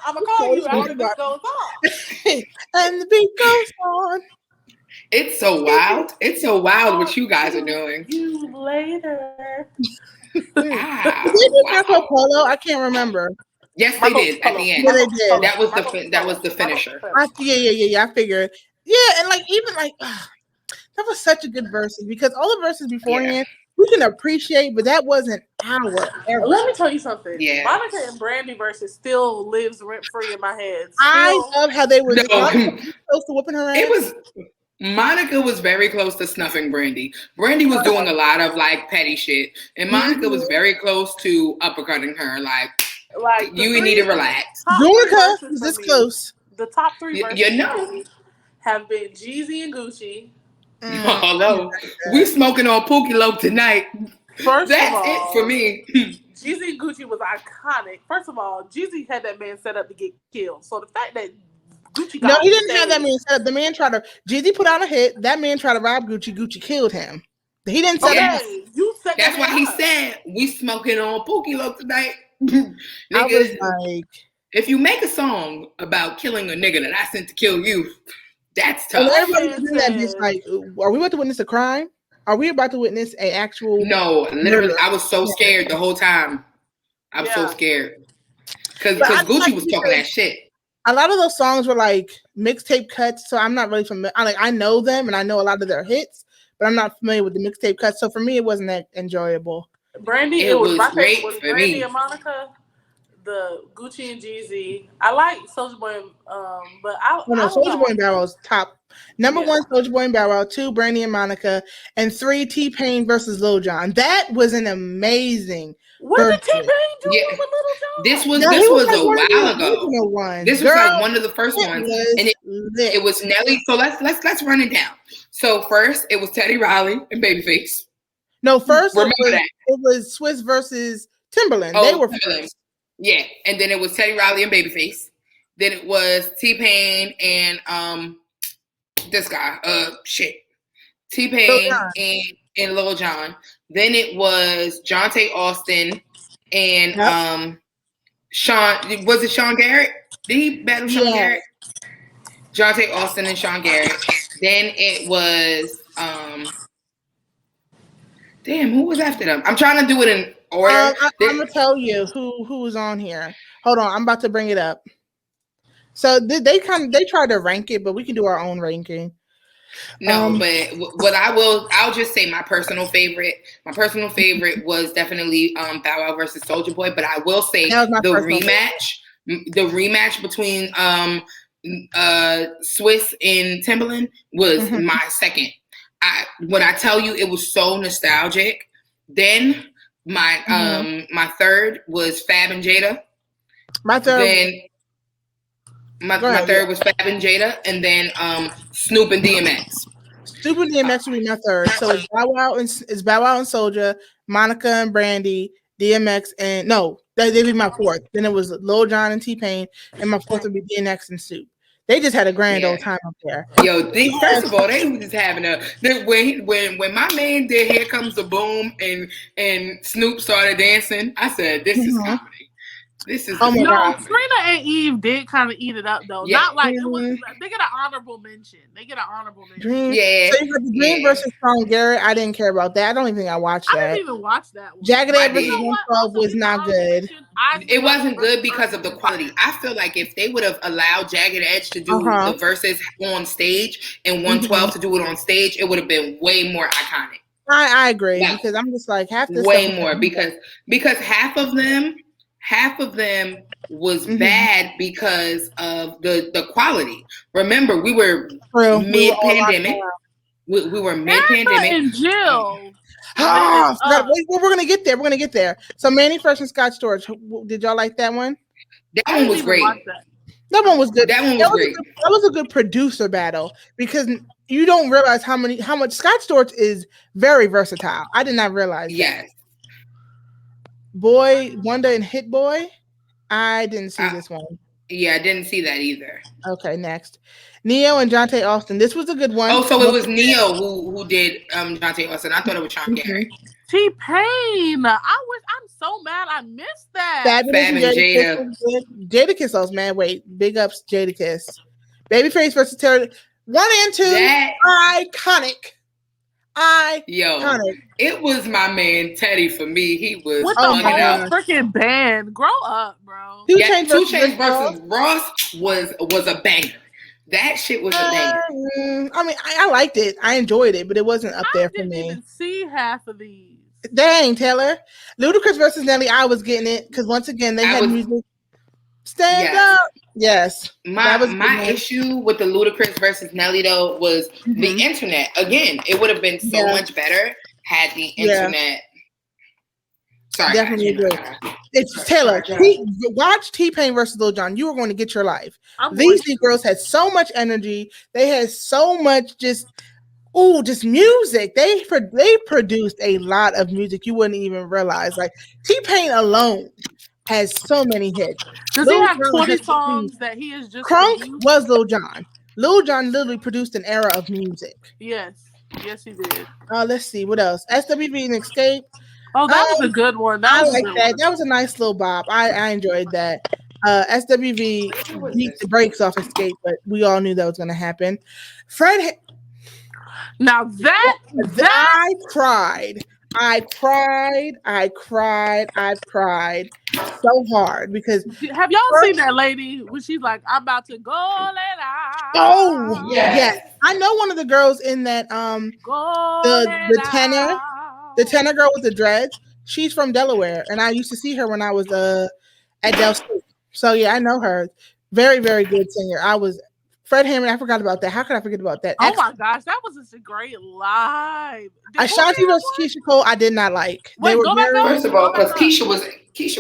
I'm gonna call you after this goes on. And the beat goes on. It's so wild. It's so wild what you guys are doing. You later. Did they do Marco Polo? I can't remember. Yes, they did at the end. Yeah, they did. That was the finisher. Yeah. I figured. Yeah, and like even like that was such a good verse because all the verses beforehand we can appreciate, but that wasn't our era. Let me tell you something. Yeah. Monica and Brandy versus still lives rent free in my head. I love how they were close to whooping her ass. Monica was very close to snuffing Brandy. Brandy was doing a lot of like petty shit, and Monica was very close to uppercutting her. Like you need to relax. Monica was this close. The top three verses have been Jeezy and Gucci. Although we smoking on Pookie Lope tonight. That's it for me. Jeezy and Gucci was iconic. First of all, Jeezy had that man set up to get killed. So the fact that Gucci got he didn't have that man set up. The man tried to Jeezy put out a hit. That man tried to rob Gucci. Gucci killed him. He didn't set up. That's why he said we smoking on Pookie Lope tonight. I was like, if you make a song about killing a nigga that I sent to kill you, that's tough. And everybody's doing that. Just like, are we about to witness a crime? Are we about to witness an actual? No, literally, murder? I was so scared the whole time. I was so scared because Gucci was talking that shit. A lot of those songs were like mixtape cuts, so I'm not really familiar. I know them and I know a lot of their hits, but I'm not familiar with the mixtape cuts. So for me, it wasn't that enjoyable. Brandy, it was my great favorite was for Brandy me. And Monica. The Gucci and Jeezy. I like Soulja Boy, but Soulja Boy and Bow Wow's top. Number one, Soulja Boy and Bow Wow. 2, Brandy and Monica, and 3, T-Pain versus Lil Jon. That was an amazing. What did T-Pain do with Lil Jon? This was a while ago. This was like one of the first ones, and it was Nelly. So let's run it down. So first, it was Teddy Riley and Babyface. No, first it was Swiss versus Timberland. They were first. Yeah, and then it was Teddy Riley and Babyface. Then it was T-Pain and this guy, T-Pain and Lil Jon. Then it was Jonte Austin and Sean. Was it Sean Garrett? Did he battle Sean Garrett? Jonte Austin and Sean Garrett. Then it was who was after them? I'm trying to do it in order. I'm gonna tell you who was on here. Hold on, I'm about to bring it up. So they tried to rank it, but we can do our own ranking. No, but what I'll just say my personal favorite. My personal favorite was definitely Bow Wow versus Soulja Boy. But I will say the rematch between Swiss and Timberland was my second. when I tell you it was so nostalgic. Then my third was Fab and Jada. My third. Then my third was Fab and Jada, and then Snoop and DMX. Snoop and DMX would be my third. So it's Bow Wow and Soulja, Monica and Brandy, DMX, and no, they'd be my fourth. Then it was Lil Jon and T-Pain, and my fourth would be DMX and Snoop. They just had a grand old time up there. Yo, first of all, they were just having when my man did "Here Comes the Boom" and Snoop started dancing, I said, "This is comedy. This is." God. Serena and Eve did kind of eat it up though. Yeah. Not like it was. They get an honorable mention. Dream. Yeah. So you got the Dream versus Strong Garrett. I didn't care about that. I don't even think I watched that. I didn't even watch that one. Jagged Edge versus 112 was not good. It wasn't good because of the quality. I feel like if they would have allowed Jagged Edge to do the verses on stage and 112 to do it on stage, it would have been way more iconic. I agree because I'm just like half this way more because half of them was bad because of the quality. Remember, we were mid-pandemic. We were mid-pandemic. And Jill. We're gonna get there. We're gonna get there. So Manny Fresh and Scott Storch. Did y'all like that one? That one was great. That one was good. That one was great. That was a good producer battle because you don't realize how much Scott Storch is very versatile. I did not realize. Yes. Boy Wonder and Hit Boy. I didn't see this one. Yeah, I didn't see that either. Okay, next. Neo and Jonte Austin. This was a good one. Oh, so it was Neo who did Jonte Austin. I thought it was Sean Gary. T-Pain. I'm so mad I missed that. Fab and Jada. Jadakiss was man. Wait, big ups Jadakiss. Babyface versus Terry. 1 and 2. Iconic. Yo, it was my man Teddy for me. He was with the whole freaking band. Grow up, bro. 2 Chainz versus Ross was a banger. That shit was a banger. I mean, I liked it. I enjoyed it, but it wasn't up there for me. I didn't even see half of these. Dang, Taylor. Ludacris versus Nelly. I was getting it because once again they had music. Stand up. Yes. My issue with the Ludacris versus Nelly though was the internet. Again, it would have been so much better had the internet. Sorry, definitely agree. It's Taylor. Watch T-Pain versus Lil Jon. You are going to get your life. These two girls had so much energy. They had so much just music. They produced a lot of music you wouldn't even realize. Like T-Pain alone has so many hits. Does he have 20 songs that he is just Crunk produced? Was Lil Jon. Lil Jon literally produced an era of music. Yes, he did. Let's see what else. SWV and Escape. Oh, that was a good one. I like that. That was a nice little bop. I enjoyed that. SWV beat the brakes off Escape, but we all knew that was going to happen. Now that I cried. I cried so hard because have y'all seen that lady when she's like, I'm about to go let out. Oh yes. I know one of the girls in that the tenor girl with the dreads. She's from Delaware, and I used to see her when I was at Del State. So yeah, I know her. Very, very good singer. Fred Hammond, I forgot about that. How could I forget about that? Oh my gosh, that was just a great live. Ashanti versus Keisha Cole, I did not like. First of all, because Keisha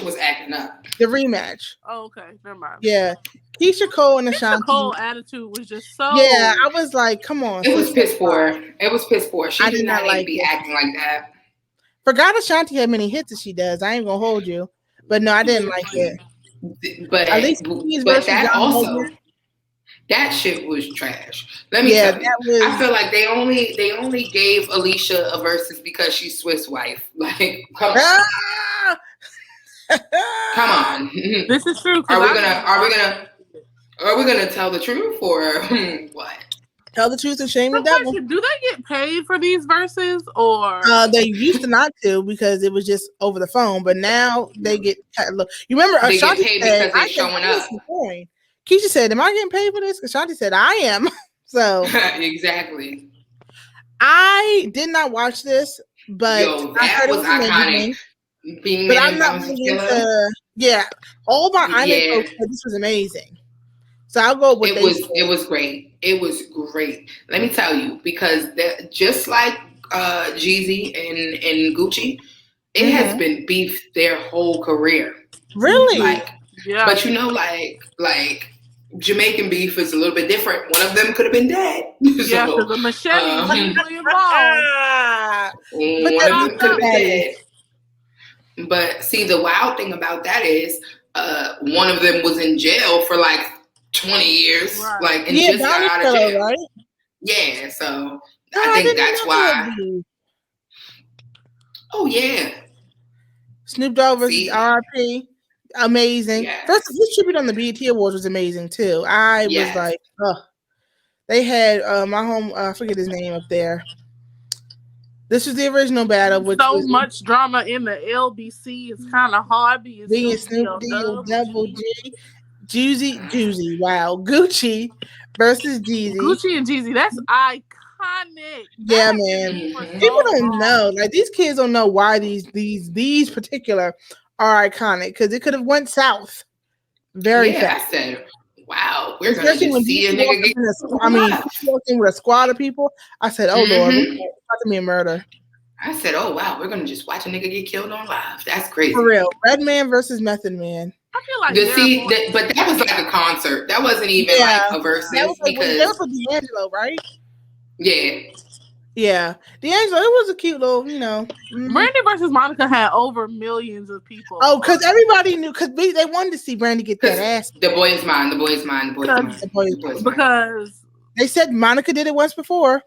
was acting up. The rematch. Oh, okay, never mind. Yeah, Keisha Cole and Ashanti. Keisha Cole attitude was just so. Yeah, I was like, come on. It was piss poor. She did not like be acting like that. Forgot Ashanti had many hits as she does. I ain't gonna hold you, but no, I didn't like it. But at least that also. That shit was trash. Let me tell you. I feel like they only gave Alicia a versus because she's Swiss wife. Like, come on. Come on. This is true. Are we gonna tell the truth or what? Tell the truth and shame the devil. Do they get paid for these verses or? They used to not to because it was just over the phone, but now they get. You remember they Ashanti get paid because they're showing up. Keisha said, "Am I getting paid for this?" Ashanti said, "I am." So exactly. I did not watch this, but I heard it was iconic. But I'm not into. Yeah, all my folks said this was amazing. So I'll go with it was great. It was great. Let me tell you, because just like Jeezy and Gucci, it has been beef their whole career. Really? Like, yeah. But you know, like Jamaican beef is a little bit different. One of them could have been dead. Yeah, because the machete was usually involved. One of them could have been dead. But see, the wild thing about that is one of them was in jail for like 20 years. Right. Like, and just got out of jail. Right? Yeah, so I think that's why. Oh, yeah. Snoop Dogg versus R.I.P. Amazing. Yes. First, his tribute on the BET Awards was amazing too. I was like, they had my home. I forget his name up there. This was the original battle. Which so was much drama in the LBC. It's kind of hard being Snoop D, Double G, Juicy. Wow, Gucci versus Jeezy. Gucci and Jeezy. That's iconic. Yeah, man. People don't know. Like, these kids don't know why these particular are iconic, because it could have went south very fast. I said, wow, we're going to see a nigga get walking with a squad of people. I said, oh, Lord, it's about to be a murder. I said, oh, wow, we're going to just watch a nigga get killed on live. That's crazy. For real. Redman versus Method Man. I feel like but that was like a concert. That wasn't even like a versus. That was D'Angelo, right? Yeah. Yeah. D'Angelo, it was a cute little, Brandy versus Monica had over millions of people. Oh, because everybody knew, because they wanted to see Brandy get that ass. The boy is mine. Because they said Monica did it once before.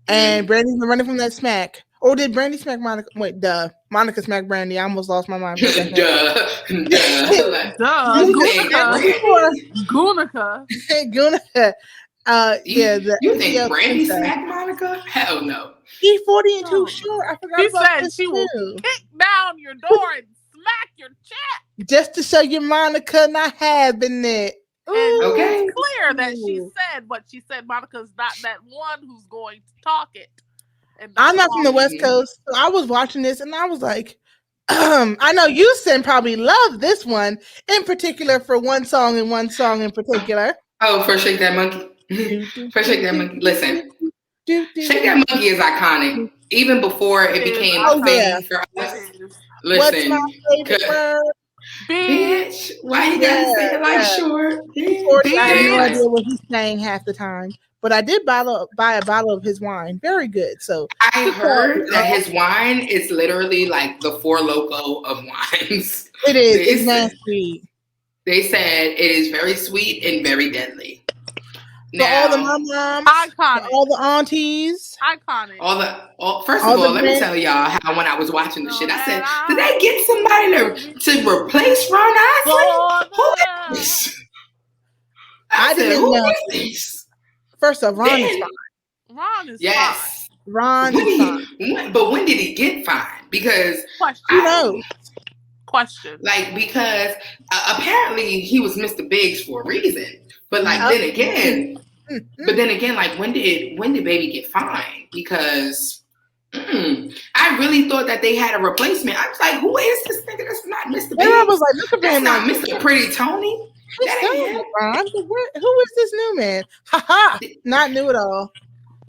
And Brandy's been running from that smack. Or did Brandy smack Monica? Wait, Monica smacked Brandy. I almost lost my mind. Gunica. You think Brandy smacked Monica? Hell no. He's 40 and too short. I forgot about this. She will kick down your door and smack your chest. Just to show you Monica not having it. And it's clear that she said what she said. Monica's not that one who's going to talk it. I'm not from the West Coast, so I was watching this and I was like, I know you, Sin, probably love this one in particular for one song in particular. Oh, for Shake That Monkey. For Shake That Monkey. Listen, Shake That Monkey is iconic. Even before it became a thing for us. Listen. What's my favorite word? Bitch. Why you gotta say it like short? I have no idea what he's saying half the time. But I did buy a bottle of his wine. Very good. So I heard that his wine is literally like the Four Loko of wines. It is. It's not sweet. They said it is very sweet and very deadly. Now, all the moms, iconic. All the aunties, iconic. First of all, let me tell y'all how when I was watching the shit, I said, did they get somebody to replace Ron Isley? Who is this? I didn't know. Who is this? First off, Ron is fine. Ron is fine. Ron is fine. But when did he get fine? Because who knows? Question. Like, because apparently he was Mr. Biggs for a reason. But like then again, like when did Baby get fined? Because I really thought that they had a replacement. I was like, who is this nigga? That's not Mr. Biggs. I was like, look at him, not Mr. Pretty Tony. Who is this new man? Haha, not new at all.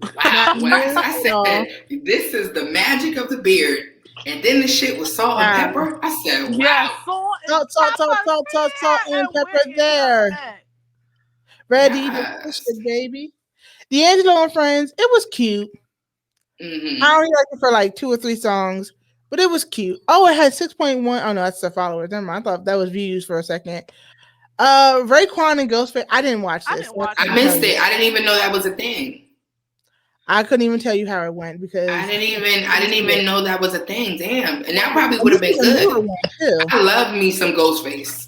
Wow. When I said this is the magic of the beard. And then the shit was salt and pepper. I said, wow. Yeah, salt and pepper there. Ready to push it, baby. D'Angelo and Friends, it was cute. Mm-hmm. I only liked it for like 2 or 3 songs, but it was cute. Oh, it had 6.1. Oh, no, that's the followers. Never mind. I thought that was views for a second. Raekwon and Ghostface. I didn't watch this. I missed it. I didn't even know that was a thing. I couldn't even tell you how it went because I didn't even know that was a thing. Damn. And that probably would have been good. I love me some Ghostface.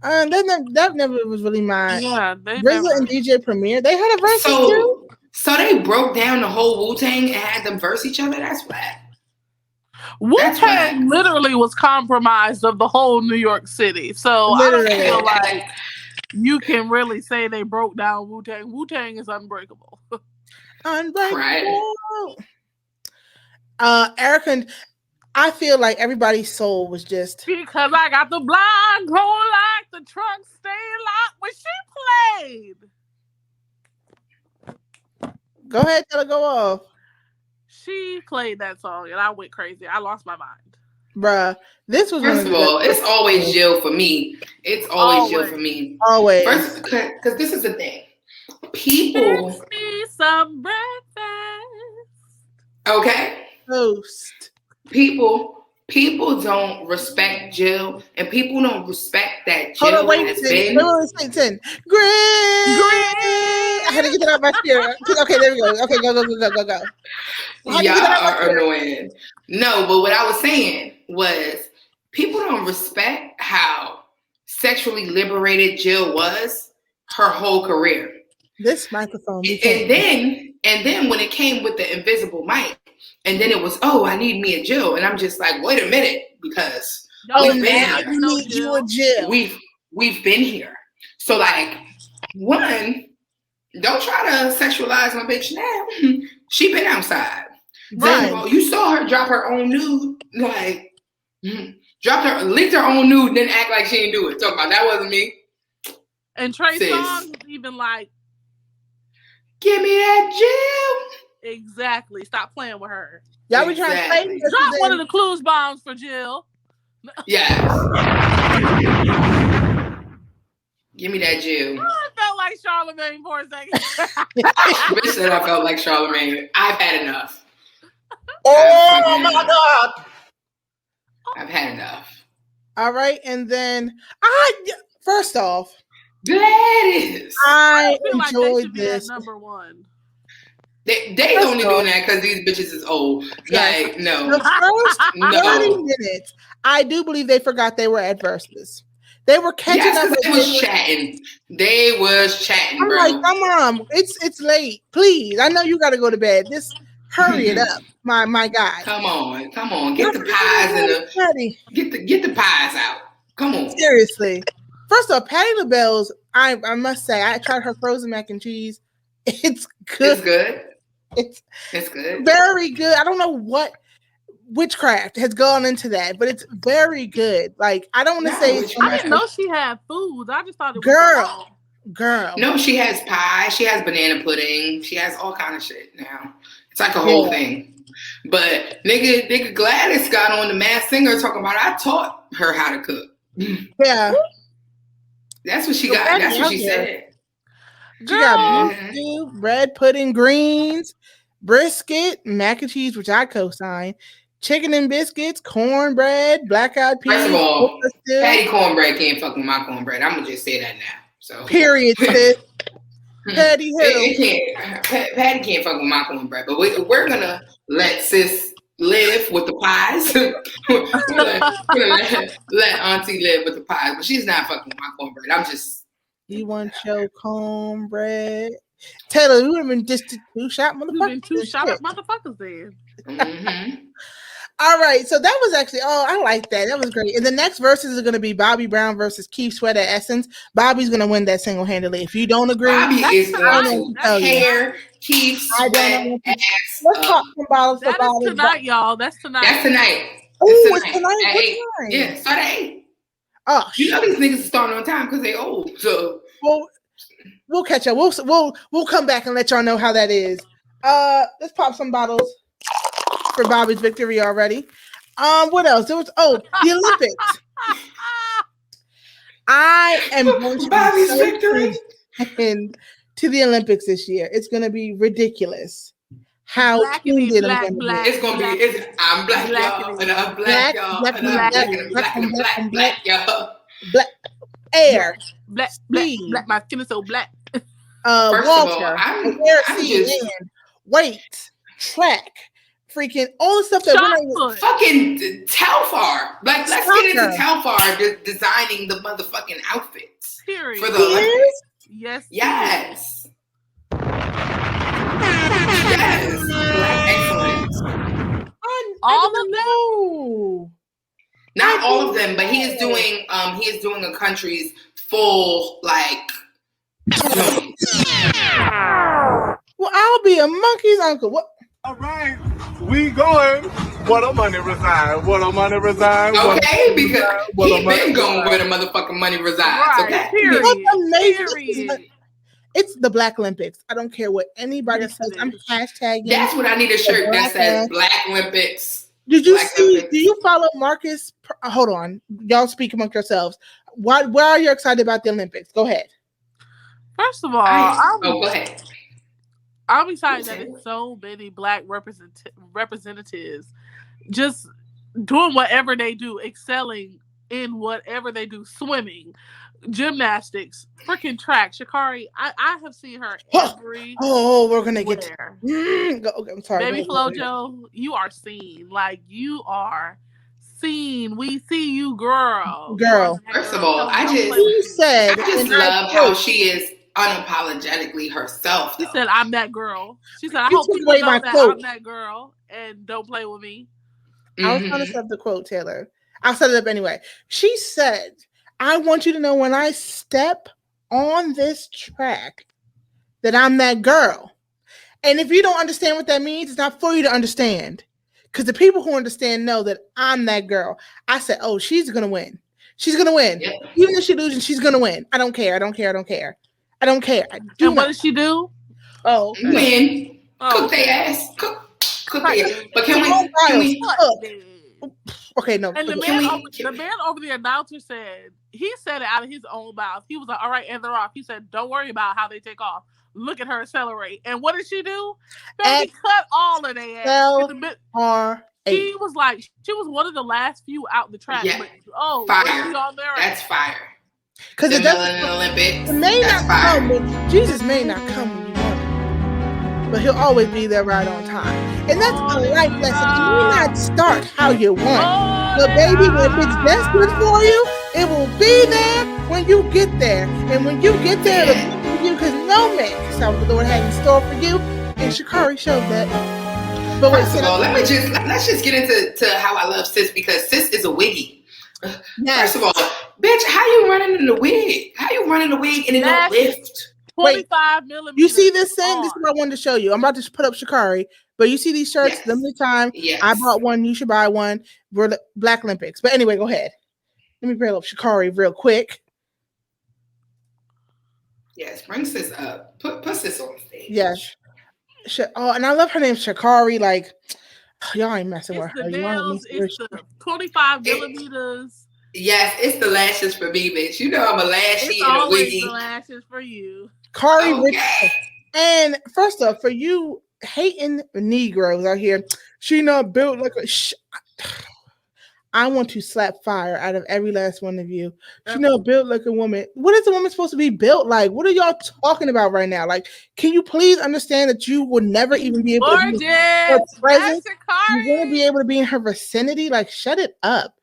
That never was really mine. Yeah, RZA and DJ Premier, they had a verse too. So they broke down the whole Wu-Tang and had them verse each other. That's whack. Wu-Tang literally was compromised of the whole New York City. So literally. I don't feel like you can really say they broke down Wu-Tang. Wu-Tang is unbreakable. Unbreakable. Right. Erica, I feel like everybody's soul was just because I got the blind glow like the trunk stay locked when she played. Go ahead, tell her go off. She played that song and I went crazy. I lost my mind. Bruh, this was first of all, it's always Jill for me. It's always Jill for me. Always. First, because this is the thing. People. Fix me some breakfast. Okay. Toast. People don't respect Jill, and people don't respect that Jill Hold on, wait, has been. Great. I had to get that out my spirit. Okay, there we go. Okay, go. Y'all are annoying. No, but what I was saying was people don't respect how sexually liberated Jill was her whole career. This microphone. And then when it came with the invisible mic, and then it was, I need me a Jill. And I'm just like, wait a minute, because we've been here. We've been here. So like, one, don't try to sexualize my bitch now. She been outside. Right. You saw her drop her own nude, like leaked her own nude, then act like she didn't do it. Talk about that wasn't me. And Trey Songz even like, give me that Jill. Exactly. Stop playing with her. Y'all be trying to play. Drop one of the clues bombs for Jill. Yes. Give me that Jill. I felt like Charlamagne for a second. Bitch said I felt like Charlamagne. I've had enough. Oh my God. I've had enough. All right, and then first off, Gladys. I like enjoyed this. Number one. They only doing that because these bitches is old. Yes. Like, no. The first 30 minutes, I do believe they forgot they were at Versus. They were catching up. They was chatting, I'm bro. like, come on, it's late. Please, I know you got to go to bed. Just hurry it up, my guy. Come on, get the pies and get the pies out. Come on, seriously. First off, Patti LaBelle's. I must say, I tried her frozen mac and cheese. It's good. It's good. It's good. Very good. I don't know what witchcraft has gone into that, but it's very good. Like, I don't want to say I didn't know she had foods. I just thought it was girl. No, she has pie. She has banana pudding. She has all kind of shit now. It's like a whole thing. But nigga Gladys got on the Masked Singer talking about I taught her how to cook. Yeah. That's what she got. That's what she said. She got stew, bread, pudding, greens, brisket, mac and cheese, which I co-sign, chicken and biscuits, cornbread, black-eyed peas. First of all, Patty cornbread can't fuck with my cornbread. I'm gonna just say that now. So period, sis. Patty Patty can't fuck with my cornbread, but we're gonna let sis live with the pies. let Auntie live with the pies, but she's not fucking with my cornbread. I'm just. You want your cornbread? Taylor, you would have been just two shot motherfuckers. Then. Mm-hmm. All right, so that was actually I like that. That was great. And the next verses are going to be Bobby Brown versus Keith Sweat at Essence. Bobby's going to win that single handedly. If you don't agree, Bobby is going to tear Keith Sweat ass. Let's pop some bottles for Bobby. That's tonight, y'all. That's tonight. That's tonight. Oh, it's tonight. At 8. Yeah, start at 8. Oh, you know these niggas are starting on time because they old. So we'll catch up. We'll come back and let y'all know how that is. Let's pop some bottles for Bobby's victory already. What else? There was the Olympics. I am going to Bobby's victory to the Olympics this year. It's going to be ridiculous. How tuned in I'm going to be. It's going to be. I'm black, y'all, and I'm black, y'all, and I'm black, y'all. Black air. Black. My skin is so black. First Walter. of all, I'm just weight, track, freaking all the stuff that we're fucking Telfar. Like, let's get into Telfar designing the motherfucking outfits. Period. For the Olympics. Yes. Yes. Excellent. All of them? Not all of them, but he is doing a country's full well, I'll be a monkey's uncle. What? All right, we going. Where the money reside? Where the money reside? Okay, because he been going where the motherfucking money resides. Right, okay, period. Period. It's the Black Olympics. I don't care what anybody says. I'm hashtagging. That's what I need a shirt that says Black Olympics. Did you see? Do you follow Marcus? Hold on, y'all speak amongst yourselves. Why are you excited about the Olympics? Go ahead. First of all, go ahead. I'm excited that it's so many Black representatives just doing whatever they do, excelling in whatever they do, swimming, gymnastics, freaking track. Sha'Carri, I have seen her every. We're gonna get. I'm sorry, Baby Flojo, you are seen. Like you are seen. We see you, girl. First of all, I just love how she is unapologetically herself. She said, "I'm that girl." She said, "I hope people know that I'm that girl and don't play with me." I was trying to set the quote, Taylor. I'll set it up anyway. She said, "I want you to know when I step on this track that I'm that girl. And if you don't understand what that means, it's not for you to understand. Because the people who understand know that I'm that girl." I said, "Oh, she's going to win. She's going to win. Yeah. Even if she loses, she's going to win. I don't care. I don't care. I don't care. I don't care." And what does she do? Oh. Win. Cook their ass. Cook their ass. But can we Okay, no. And the man over the announcer said, he said it out of his own mouth. He was like, "All right, and they're off." He said, "Don't worry about how they take off. Look at her accelerate." And what did she do? Baby, cut all of their ass. She was like, she was one of the last few out the track. Yeah. But, fire. That's fire. Because it doesn't. Olympics. It may not come. Jesus may not come when you want him, but he'll always be there right on time. And that's a life lesson. You may not start how you want, but baby, if it's desperate for you, it will be there when you get there. And when you get there, it'll be for you, because no man can stop what the Lord had in store for you. And Sha'Carri showed that. But first of all, let's just get into how I love Sis, because Sis is a wiggy. Yes. First of all, bitch, how you running in the wig? How you running the wig and it don't lift? 25 millimeters. You see this thing? This is what I wanted to show you. I'm about to put up Sha'Carri, but you see these shirts? Yes. Limited time. Yes. I bought one. You should buy one. We're the Black Olympics. But anyway, go ahead. Let me bring up Sha'Carri real quick. Yes, bring Sis up. Put Sis on stage. Yes. Oh, and I love her name, Sha'Carri. Like, y'all ain't messing with her. It's the 25 millimeters. Yes, it's the lashes for me, bitch. You know I'm a lashy and a wiggy. It's the lashes for you. Cardi Richardson. And first off, for you hating Negroes out here, she not built like a... I want to slap fire out of every last one of you. She not built like a woman. What is a woman supposed to be built like? What are y'all talking about right now? Like, can you please understand that you will never even be able to be in her presence? You won't be able to be in her vicinity? Like, shut it up.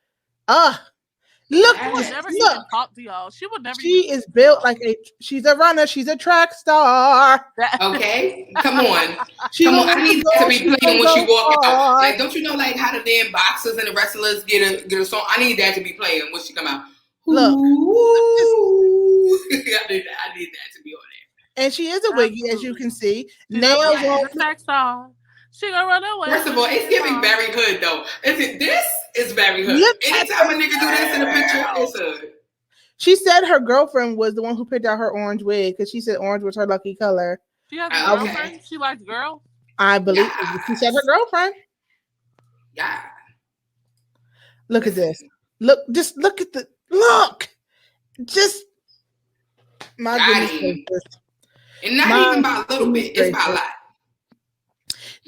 Look, she would never even talk to y'all. She would never. She is built like she's a runner. She's a track star. Okay, come on. Come on. I need that to be playing when she walk out. Like, don't you know, like how the damn boxers and the wrestlers get a song? I need that to be playing when she come out. Look, I need that to be on there. And she is a wiggy, as you can see. Nails on track star. She gonna run away. First of all, it's giving Barry Hood though. This is Barry Hood. Anytime a nigga do this in a picture, it's Hood. She said her girlfriend was the one who picked out her orange wig because she said orange was her lucky color. She has a girlfriend. She likes girls. I believe she said her girlfriend. Yeah. Look at this. Look, just look at the look. Just my goodness. And not even by a little bit. It's by a lot.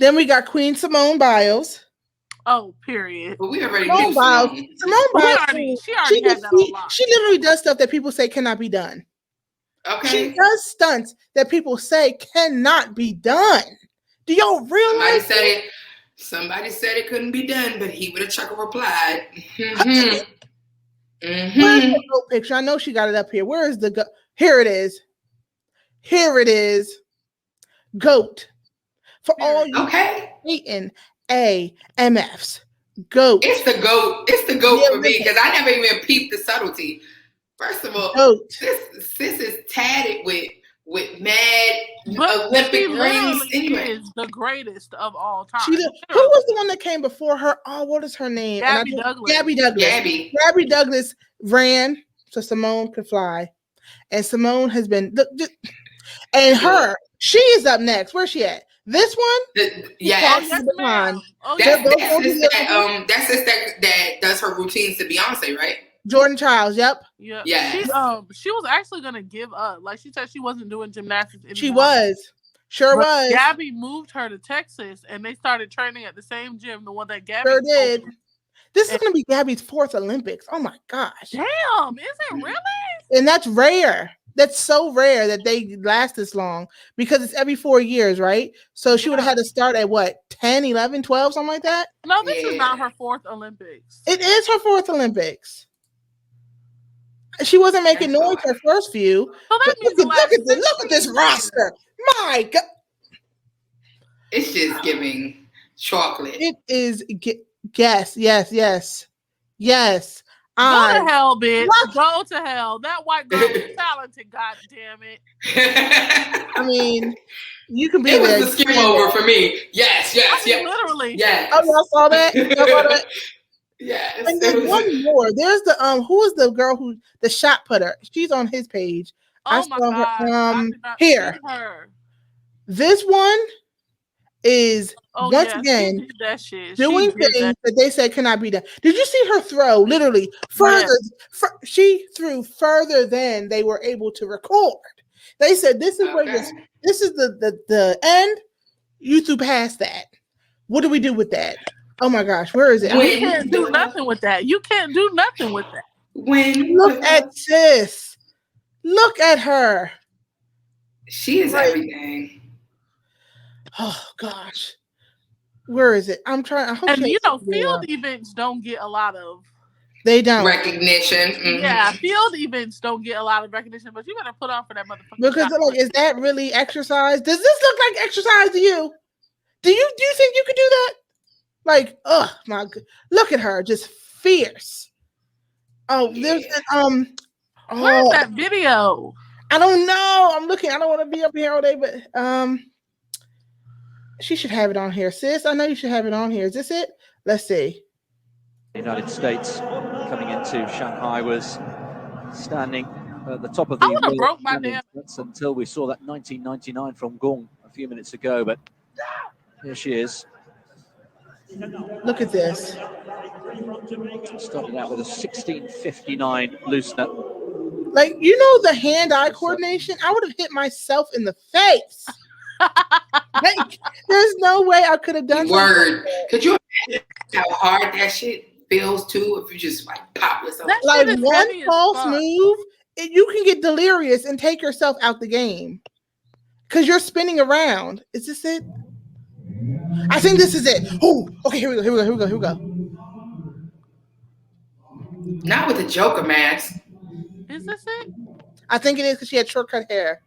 Then we got Queen Simone Biles. Oh, period. But we already knew Simone Biles. She already had that a lot. She literally does stuff that people say cannot be done. Okay. She does stunts that people say cannot be done. Do y'all realize? Somebody said it couldn't be done, but he would have chuckle replied. Where's the goat picture? I know she got it up here. Where is the goat? Here it is. Here it is. Goat. For all you hating AMFs. Goat. It's the goat. It's the goat for me because I never even peeped the subtlety. First of all, sis is tatted with with mad Olympic rings. Anyway, is the greatest of all time. Who was the one that came before her? Oh, what is her name? Gabby Douglas. Gabby Douglas ran so Simone could fly, and Simone has been she is up next. Where's she at? This one? Yes. Ma'am. That's that does her routines to Beyonce, right? Jordan Childs, yep. Yeah. She was actually gonna give up. Like she said she wasn't doing gymnastics anymore. She was. Was. Gabby moved her to Texas and they started training at the same gym, the one that Gabby did. This is gonna be Gabby's 4th Olympics. Oh my gosh. Damn, is it really? And that's rare. That's so rare that they last this long because it's every 4 years, right? So she would have had to start at what, 10, 11, 12, something like that? No, this is not her 4th Olympics. It is her 4th Olympics. She wasn't making noise her first few. Well, that means look at this roster. My God. It's just giving chocolate. It is. Yes. Go to hell, bitch. Go to hell. That white girl is talented, God damn it. I mean, you can be it there. It was the skim over for me. Yes. Literally. Yes. Oh, y'all saw that? Yes. And then one more. There's the who is the girl who the shot putter? She's on his page. Oh my God. Here. This one is once again doing things that they said cannot be done. Did you see her throw? Literally further. She threw further than they were able to record. They said this is where this is the end. You threw past that. What do we do with that? Oh my gosh, where is it? You can't do nothing with that. Look at sis. Look at her. She is everything. Oh gosh, where is it? I'm trying. Field events don't get a lot of. They don't recognition. Mm-hmm. Yeah, field events don't get a lot of recognition, but you better put on for that motherfucker. Because is that really exercise? Does this look like exercise to you? Do you think you could do that? Like, oh my God, look at her, just fierce. Oh, there's where's that video? I don't know. I'm looking. I don't want to be up here all day, but she should have it on here, sis. I know you should have it on here. Is this it? Let's see. The United States coming into Shanghai was standing at the top of the I would have broke my damn until we saw that 1999 from Gong a few minutes ago, but here she is. Look at this. Started out with a 16:59 loose nut. Like, the hand-eye coordination, I would have hit myself in the face. Like, there's no way I could have done Word. Could you imagine how hard that shit feels too if you just like pop yourself? Like one false move, you can get delirious and take yourself out the game because you're spinning around. Is this it? I think this is it. Oh, okay. Here we go. Not with the Joker mask. Is this it? I think it is because she had short cut hair.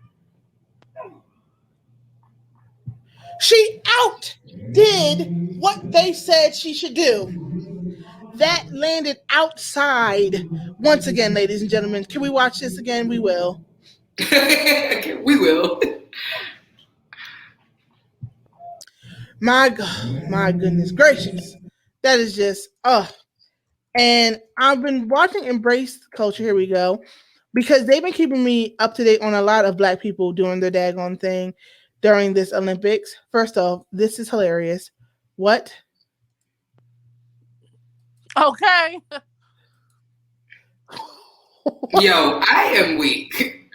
She outdid what they said she should do. That landed outside. Once again, ladies and gentlemen, can we watch this again? We will. We will. My God, my goodness gracious. That is just, And I've been watching Embrace Culture, here we go, because they've been keeping me up to date on a lot of Black people doing their daggone thing during this Olympics. First off, this is hilarious. What? Okay. Yo, I am weak.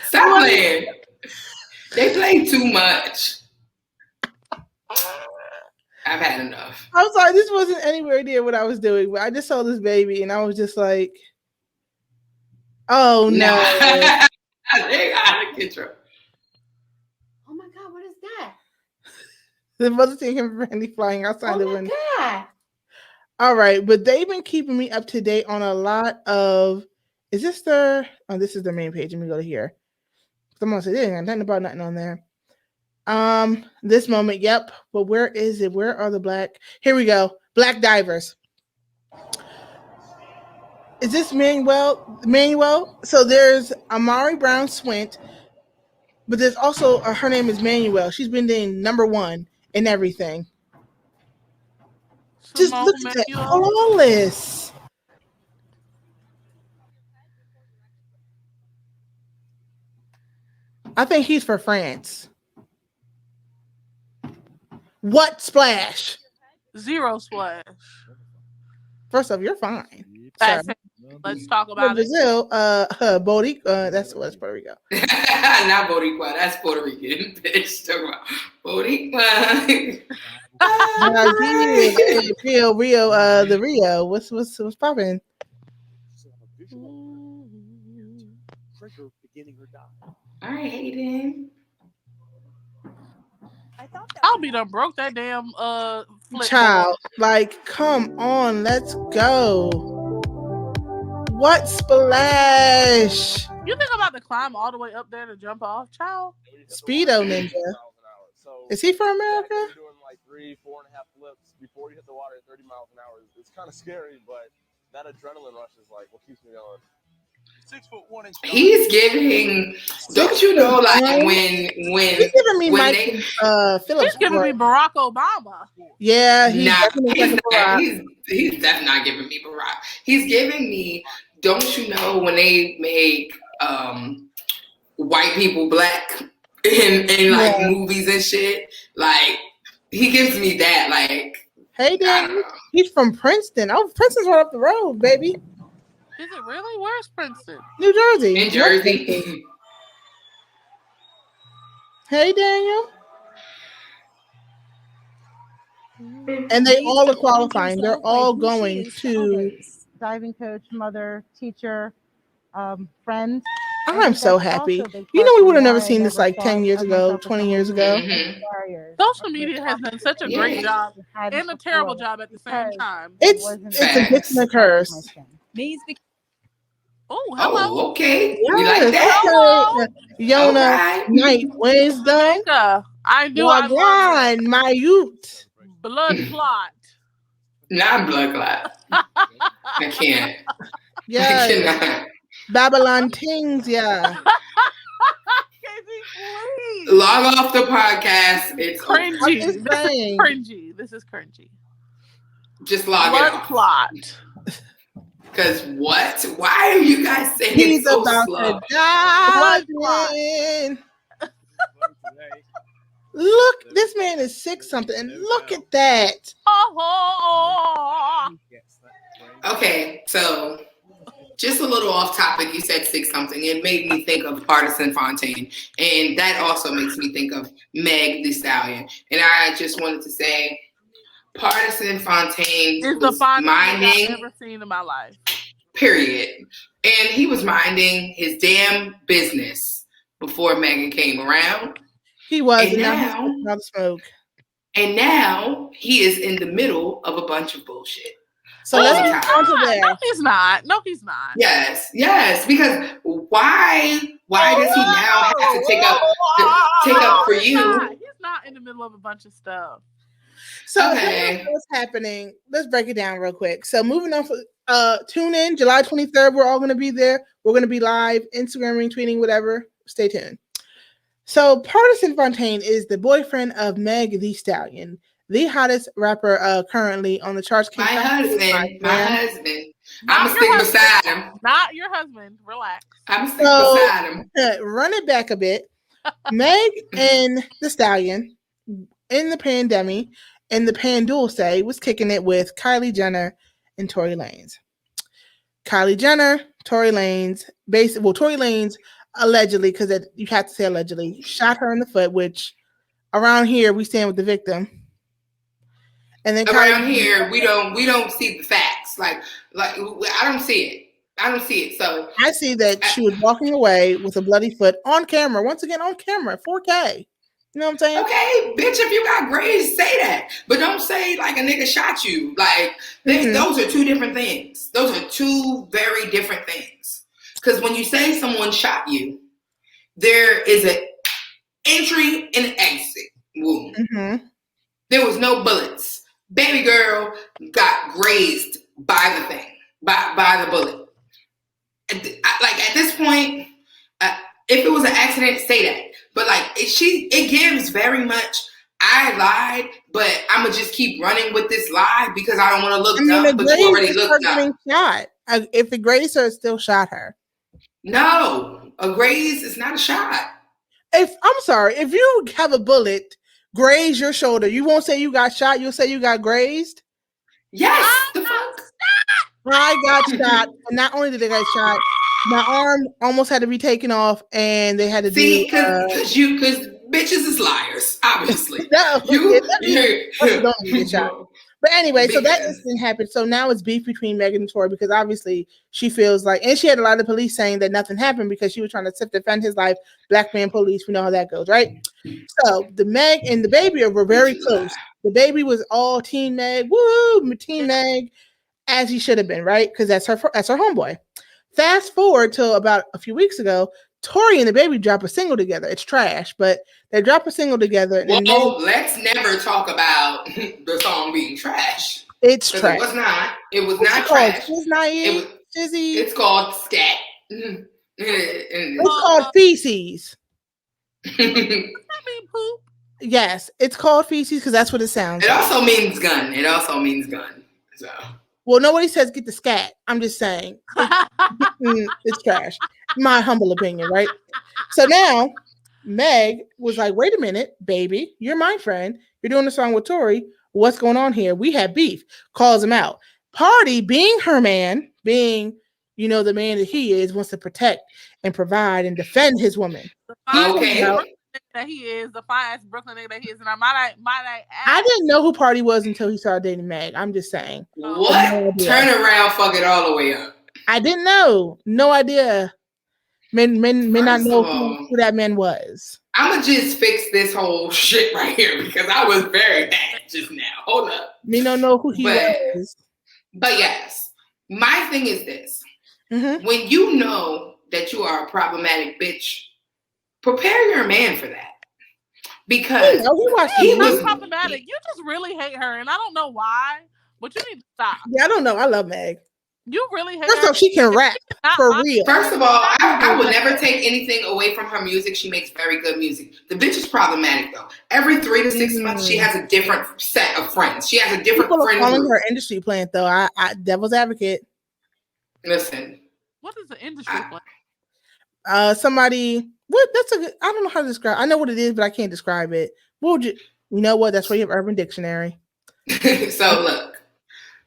Stop playing. They play too much. I've had enough. I'm sorry, this wasn't anywhere near what I was doing, but I just saw this baby and I was just like, oh no. They out of control. Oh my God, what is that? The mother seeing him Randy flying outside the window. God. All right, but they've been keeping me up to date on a lot of. Is this their? Oh, this is their main page. Let me go to here. Someone said, "Yeah, nothing about nothing on there." This moment, yep. But where is it? Where are the Black? Here we go. Black divers. Is this Manuel? So there's Amari Brown Swint. But there's also her name is Manuel. She's been named #1 in everything. Just look at that, flawless. I think he's for France. What splash? 0 splash. First off, you're fine. Let's talk about Brazil, Boricua. That's Puerto Rico. Not Boricua. That's Puerto Rican. Bitch, talk about Boricua. Rio, the Rio. What's popping? All right, Hayden. I'll be done broke that damn child. Like, come on, let's go. What splash? You think I'm about to climb all the way up there to jump off, child? Speedo Ninja. Is he from America? You're doing like 3, 4.5 flips before you hit the water at 30 miles an hour. It's kind of scary, but that adrenaline rush is like what keeps me going. 6'1". He's giving. Don't you know? Like when he's giving me Phillips. He's giving me Barack Obama. Yeah, he's definitely not giving me Barack. He's giving me. Don't you know when they make white people black in like movies and shit? Like he gives me that. Like, hey, Dan, he's from Princeton. Oh, Princeton's right up the road, baby. Is it really? Where's Princeton? New Jersey. In Jersey. Hey, Daniel. And they all are qualifying. They're all going to diving coach, mother, teacher, friend. I'm so happy. You know, we would have never seen this like 10 years ago, 20 years ago. Mm-hmm. Social media has done such a great job and a terrible job at the same time. It's a gift and a curse. Oh, hello. Oh, okay. Yes. We like that. Yona, Night, Wisdom. I knew I was my youth. Blood clot. Not blood clot. I can't. Yeah. I cannot. Babylon Tings, yeah. Log off the podcast. It's cringy. This is cringy. Just log blood it off. Clot. Because what? Why are you guys saying he's so about slow? to die? Look, this man is 6-something. And look at that. Okay, so just a little off topic. You said 6-something. It made me think of Partisan Fontaine. And that also makes me think of Meg the Stallion. And I just wanted to say, Partisan Fontaine is was the minding. I've ever seen in my life. Period. And he was minding his damn business before Megan came around. He was. And now smoke. And now he is in the middle of a bunch of bullshit. So let's get on to there. No, he's not. No, he's not. Yes. Because why does he now have to take up for you? He's not in the middle of a bunch of stuff. So what's happening? Let's break it down real quick. So moving on, tune in July 23rd. We're all going to be there. We're going to be live, Instagramming, tweeting, whatever. Stay tuned. So Partisan Fontaine is the boyfriend of Meg the Stallion, the hottest rapper currently on the charts. My husband. I'm going to stick beside him. Not your husband. Relax. I'm going to stick beside him. Run it back a bit. Meg and the Stallion in the pandemic and the Pandulce was kicking it with Kylie Jenner and Tory Lanez. Kylie Jenner, Tory Lanez, Tory Lanez allegedly, because you have to say allegedly, shot her in the foot, which around here we stand with the victim. And then around here we don't see the facts. Like I don't see it. So I see that she was walking away with a bloody foot on camera. Once again, on camera, 4K. You know what I'm saying? Okay, bitch, if you got grades, say that. But don't say like a nigga shot you. Like those are two different things. Those are two very different things. Because when you say someone shot you, there is an entry and an exit wound. Mm-hmm. There was no bullets. Baby girl got grazed by the thing, by the bullet. Like at this point, if it was an accident, say that. But like it gives very much. I lied, but I'm gonna just keep running with this lie because I don't want to look dumb. But you already looked dumb. Shot. If it grazed her, it still shot her. No, a graze is not a shot. I'm sorry, if you have a bullet graze your shoulder, you won't say you got shot. You'll say you got grazed. Yes, the fuck. I got shot, and not only did I get shot, my arm almost had to be taken off, and they had to because bitches is liars, obviously. Don't get shot. But anyway, so that incident happened. So now it's beef between Megan and Tory because obviously she feels like, and she had a lot of police saying that nothing happened because she was trying to defend his life. Black man police, we know how that goes, right? So the Meg and the baby were very close. The baby was all Team Meg, woo, Team Meg, as he should have been, right? Because that's her homeboy. Fast forward to about a few weeks ago, Tory and the baby drop a single together. It's trash, but they drop a single together. Well, let's never talk about the song being trash. It's trash. It was not. It was not trash. It's called scat. It's called feces. I mean poop. Yes, it's called feces because that's what it sounds. It also means gun. So. Well, nobody says get the scat. I'm just saying. It's trash. My humble opinion, right? So now Meg was like, wait a minute, baby, you're my friend. You're doing a song with Tory. What's going on here? We have beef. Calls him out. Party, being her man, being, the man that he is, wants to protect and provide and defend his woman. That he is the fine Brooklyn nigga that he is, and I might I didn't know who Party was until he started dating Meg. I'm just saying. What? Turn around, fuck it all the way up. I didn't know. No idea. Men not know who that man was. I'm gonna just fix this whole shit right here because I was very bad just now. Hold up. Me don't know who he was. But yes, my thing is this: when you know that you are a problematic bitch, prepare your man for that. Because he was problematic. You just really hate her, and I don't know why, but you need to stop. Yeah, I don't know. I love Meg. You really hate First her. off, she can rap for real. First of all, I would never take anything away from her music. She makes very good music. The bitch is problematic though. Every 3 to 6 months, she has a different set of friends. She has a different friend group. Calling her industry plant though. I devil's advocate. Listen. What is the industry plant? Somebody. What? That's a good. I don't know how to describe. I know what it is, but I can't describe it. What would you? You know what? That's why you have Urban Dictionary. So look,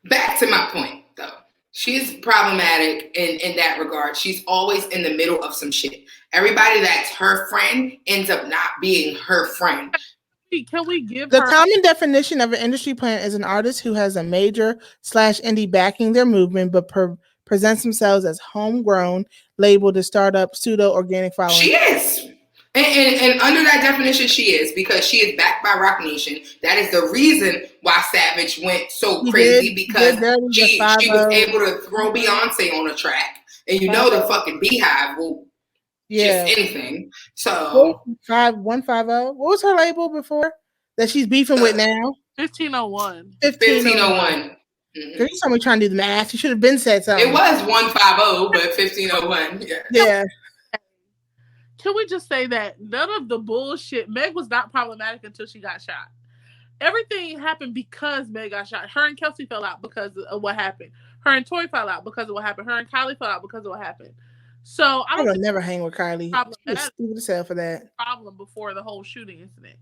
back to my point though. She's problematic in that regard. She's always in the middle of some shit. Everybody that's her friend ends up not being her friend. Can we give the common definition of an industry plant is an artist who has a major / indie backing their movement, but presents themselves as homegrown, labeled as startup, pseudo organic following. She is. And under that definition, she is, because she is backed by Roc Nation. That is the reason why Savage went so crazy, because she was able to throw Beyonce on a track. And the fucking Beehive will just anything. So 150. What was her label before that she's beefing with now? 1501. 1501. You saw me trying to do the math. You should have been said something. It was 150, but 1501. Yeah. Can we just say that none of the bullshit, Meg was not problematic until she got shot. Everything happened because Meg got shot. Her and Kelsey fell out because of what happened. Her and Tory fell out because of what happened. Her and Kylie fell out because of what happened. So I would never hang with Kylie. She was stupid as hell for that. Problem before the whole shooting incident.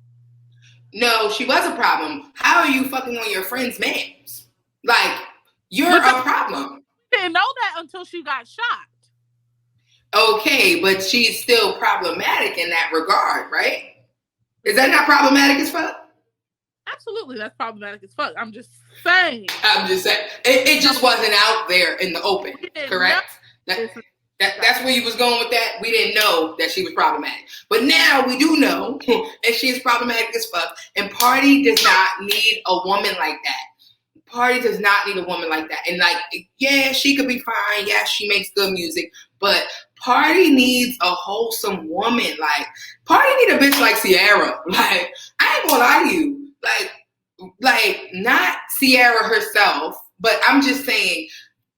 No, she was a problem. How are you fucking on your friends' names? Like, you're a problem. She didn't know that until she got shot. Okay, but she's still problematic in that regard, right? Is that not problematic as fuck? Absolutely, that's problematic as fuck. I'm just saying. It just wasn't out there in the open, correct? That's where you was going with that. We didn't know that she was problematic. But now we do know, and she's problematic as fuck. And Party does not need a woman like that. Party does not need a woman like that. And yeah, she could be fine. Yeah, she makes good music. But Party needs a wholesome woman. Party need a bitch like Ciara. I ain't gonna lie to you. Not Ciara herself, but I'm just saying,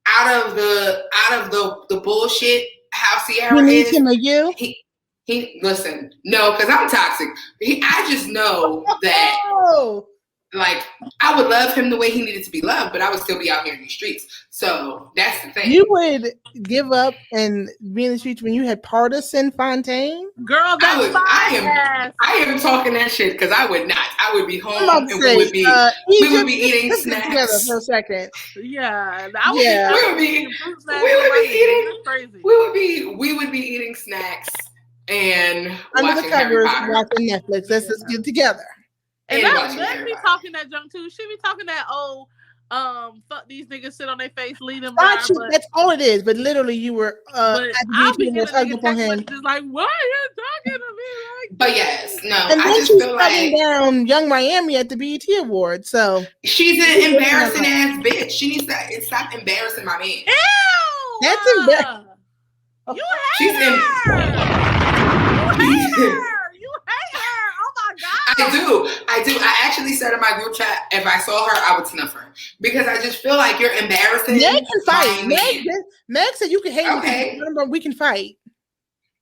out of the bullshit, how Ciara is. Him or you? No, because I'm toxic. I just know that, like, I would love him the way he needed to be loved, but I would still be out here in the streets. So that's the thing. You would give up and be in the streets when you had Partisan Fontaine? Girl, I am talking that shit because I would not. I would be home and we would be eating snacks. Together for a second. Yeah. We would be eating snacks and under the covers watching Netflix. Let's just get together. And that be talking that junk too. She be talking that fuck these niggas, sit on their face, lead them by. That's all it is. But literally, you were I'll be getting just like, why are you talking to me like? But yes, no. And I then just she's feel like down Young Miami at the BET Awards. So she's an embarrassing ass bitch. She needs to stop embarrassing my man. Ew! That's embarrassing. You hate her. You hate her. Oh my God. I do. I actually said in my group chat, if I saw her, I would snuff her. Because I just feel like you're embarrassing. Meg can fight. Meg said you can hate me, but we can fight.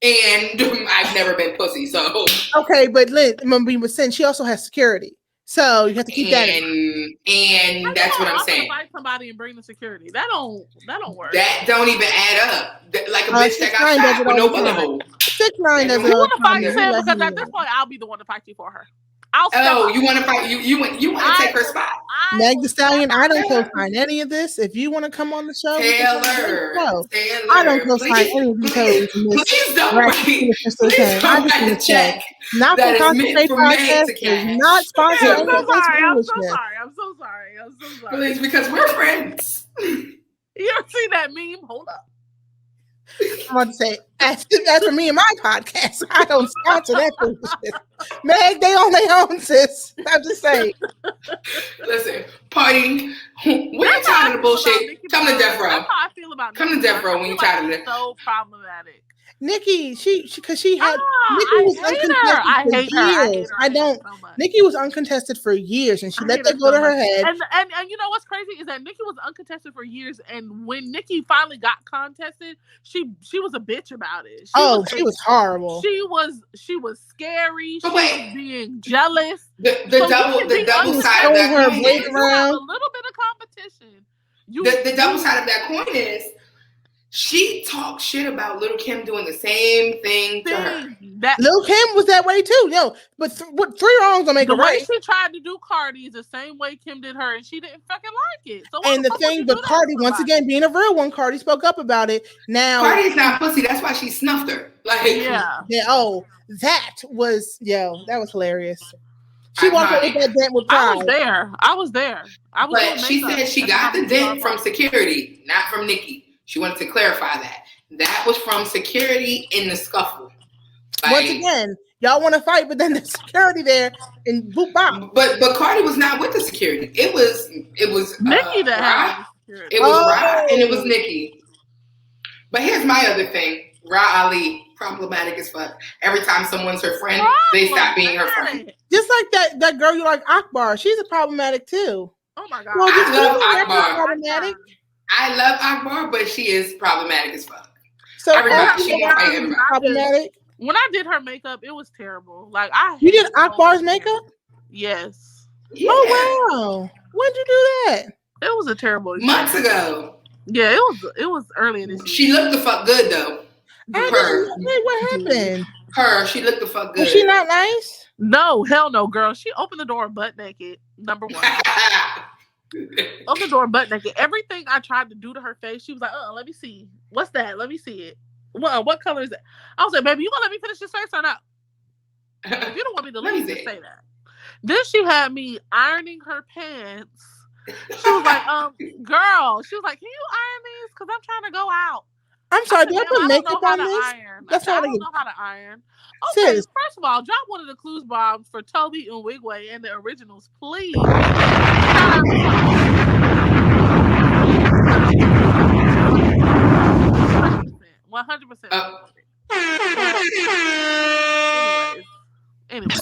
And I've never been pussy, so. Okay, but when we were saying she also has security. So you have to keep that in. And that's what I'm saying. Fight somebody and bring the security. That don't work. That don't even add up. Like a bitch that got shot with no bullet hole. 6ix9ine does it. You want to fight Sam because at this point I'll be the one to fight you for her. You want to fight? You want to take her spot? Meg Thee Stallion, I don't co-sign any of this. If you want to come on the show, Taylor, I don't co-sign any of these codes. Please don't write the check. Not that for is meant for Meg to cash. Not sponsored. I'm so sorry. Please, because we're friends. You ever seen that meme? Hold up. I'm about to say, as for me and my podcast, I don't sponsor that foolishness. Meg, they on their own, sis. I'm just saying. Listen, partying. When you're tired of the bullshit, come to Death Row. That's how I feel about Come to Death Row when you're tired of it. So problematic. Nikki, because she had Nikki was uncontested I hate her. I don't. Nikki was uncontested for years, and she let that go to her head. And you know what's crazy is that Nikki was uncontested for years, and when Nikki finally got contested, she was a bitch about it. She was horrible. She was scary. She was being jealous. The double side of that coin is a little bit of competition. The double side of that coin is. She talked shit about Lil' Kim doing the same thing to her. Lil' Kim was that way too. But 3 wrongs don't make a right. The way she tried to do Cardi is the same way Kim did her, and she didn't fucking like it. So but Cardi, once again, being a real one, Cardi spoke up about it. Now Cardi's not pussy. That's why she snuffed her. Oh, that was hilarious. She walked away with that dent with pride. I was there. But she said she got the dent from security, not from Nikki. She wanted to clarify that. That was from security in the scuffle. Once again, y'all want to fight, but then the security there and boop bop. But Cardi was not with the security. It was Nikki that had security. It was Ra and it was Nikki. But here's my other thing. Ra Ali, problematic as fuck. Every time someone's her friend, they stop being her friend. Just like that girl you like, Akbar. She's a problematic too. Oh my God. Well, I love Akbar, but she is problematic as fuck. So everybody problematic. When I did her makeup, it was terrible. Like you did Akbar's makeup? Yes. Yeah. Oh wow! When'd you do that? It was a terrible months ago. Yeah, it was early in this year. She looked the fuck good though. What happened? She looked the fuck good. Was she not nice? No, hell no, girl. She opened the door butt naked. Number one. Open the door butt naked. Everything I tried to do to her face, she was like, let me see. What's that? Let me see it. What color is that? I was like, baby, you gonna let me finish this face or not? If you don't want me to leave, just say that. Then she had me ironing her pants. She was like, girl. She was like, can you iron these? Because I'm trying to go out. I'm sorry, do I put makeup on this? I don't know how to iron. Okay, first of all, drop one of the clues bombs for Toby and Wigway and the originals, please. 100%. Anyway.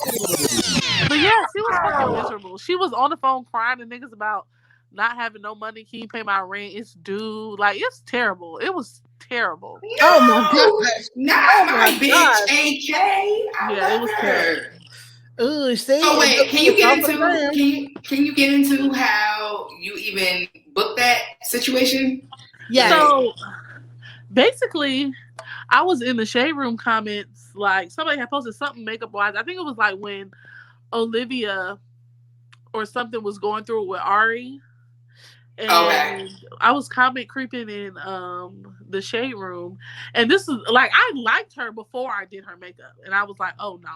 But yeah, she was fucking miserable. She was on the phone crying to niggas about not having no money. Can you pay my rent? It's due. Like, it's terrible. It was terrible. No, oh my gosh. Not my bitch, AK. Yeah, it was terrible. Ooh, see. So wait, can you get into how you even booked that situation? Yeah. So basically, I was in the shade room comments. Like, somebody had posted something makeup wise. I think it was like when Olivia or something was going through it with Ari. And I was comment creeping in the shade room. And this is like, I liked her before I did her makeup. And I was like, oh no.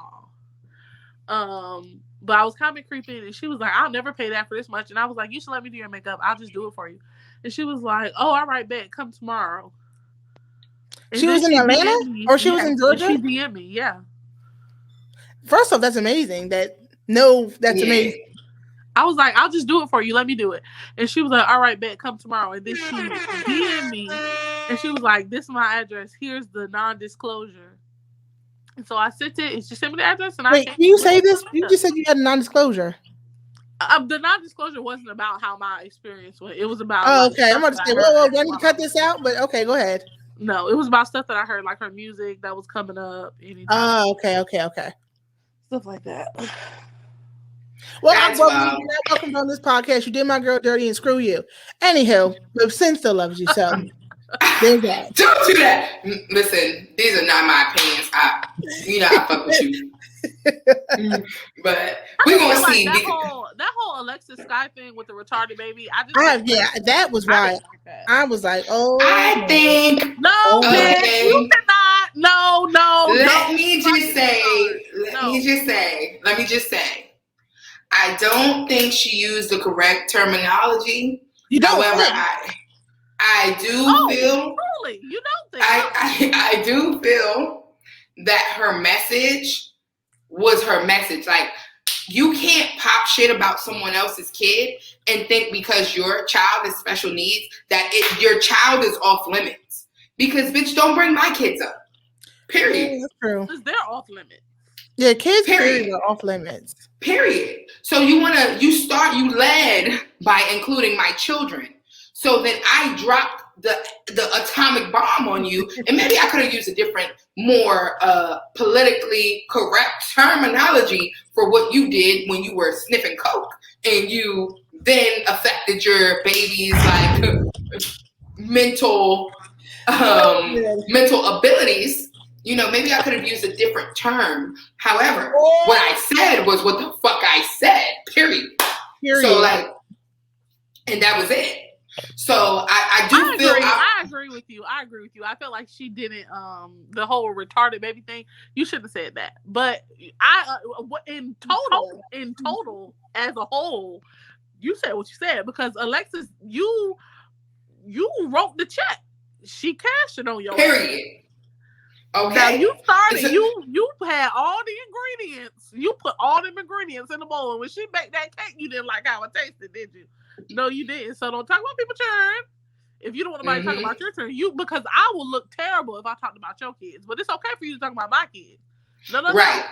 But I was comment creeping and she was like, I'll never pay that for this much. And I was like, you should let me do your makeup. I'll just do it for you. And she was like, oh, all right, bet, come tomorrow. And she was in Atlanta? Or she was in Georgia? She DM'd me, yeah. First off, that's amazing. That's amazing. I was like, I'll just do it for you. Let me do it. And she was like, all right, bet, come tomorrow. And then she DM'd me and she was like, this is my address. Here's the non-disclosure. And so I sent it and she sent me the address. And wait, can you say this? You just said you had a non-disclosure. The non-disclosure wasn't about how my experience went. It was about. Oh, okay. I'm about to say, whoa, do I need to cut this out? But okay, go ahead. No, it was about stuff that I heard, like her music that was coming up. Oh, okay. Stuff like that. Well, I'm welcome on this podcast. You did my girl dirty and screw you. Anywho, but Sin still loves you, so there's that. Don't do that. Listen, these are not my opinions. I fuck with you. But we're gonna see that whole Alexis Sky thing with the retarded baby. That was why I was like, oh, I think you cannot. No. Let me just say. I don't think she used the correct terminology. However, I do feel. Truly, you don't think? I do feel that her message was her message. Like, you can't pop shit about someone else's kid and think because your child has special needs that your child is off limits. Because, bitch, don't bring my kids up. Period. Yeah, that's true. Because they're off limits. Yeah, kids are off limits. Period. So you led by including my children. So then I dropped the atomic bomb on you, and maybe I could have used a different, more politically correct terminology for what you did when you were sniffing coke, and you then affected your baby's like mental abilities. Maybe I could have used a different term. However, what I said was what the fuck I said. Period. So and that was it. So I agree with you. I felt like she didn't the whole retarded baby thing. You shouldn't have said that. But in total as a whole, you said what you said because Alexis, you wrote the check. She cashed it on your period. Okay. Now you started. You had all the ingredients. You put all them ingredients in the bowl. And when she baked that cake, you didn't like how it tasted, did you? No, you didn't. So don't talk about people's turn. If you don't want nobody to talk about your turn, because I will look terrible if I talked about your kids. But it's okay for you to talk about my kids. No. Right.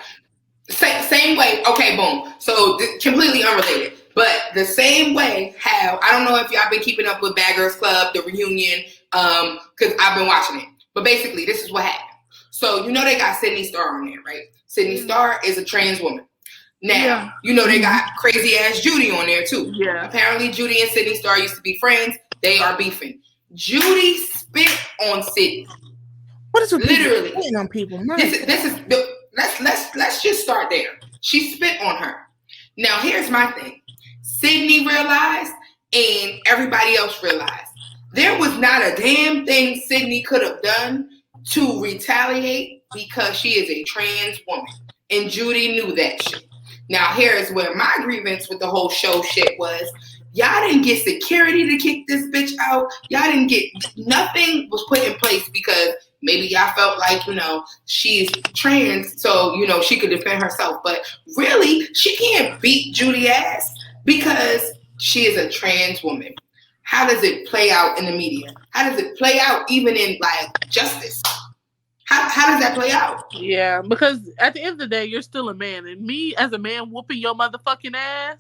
Same way. Okay, boom. So completely unrelated. But the same way how, I don't know if y'all been keeping up with Bad Girls Club, the reunion, because I've been watching it. But basically, this is what happened. So, they got Sydney Starr on there, right? Sydney Starr is a trans woman. Now, they got crazy ass Judy on there too. Yeah. Apparently, Judy and Sydney Starr used to be friends. They are beefing. Judy spit on Sydney. What is with literally spitting on people? Let's just start there. She spit on her. Now, here's my thing. Sydney realized, and everybody else realized, there was not a damn thing Sydney could have done to retaliate because she is a trans woman. And Judy knew that shit. Now, here's where my grievance with the whole show shit was. Y'all didn't get security to kick this bitch out. Y'all didn't get, nothing was put in place because maybe y'all felt like, she's trans, so, she could defend herself. But really, she can't beat Judy ass because she is a trans woman. How does it play out in the media? How does it play out even in justice? How does that play out? Yeah, because at the end of the day, you're still a man, and me as a man whooping your motherfucking ass.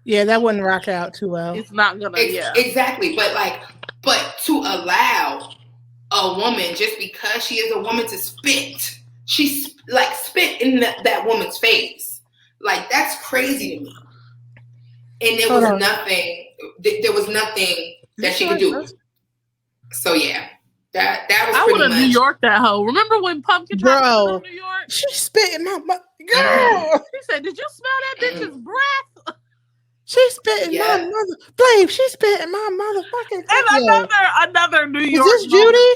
Yeah, that wouldn't rock out too well. It's not gonna. Exactly, but to allow a woman just because she is a woman to spit, spit in that woman's face, like that's crazy to me. And there was nothing. There was nothing that she could do. So yeah. That was I pretty would have New York that hoe. Remember when Pumpkin tried to New York? She spit in my girl. She said, "Did you smell that bitch's breath?" She spit in my mother. Babe, she spit in my motherfucking. And another New York. Is this Judy?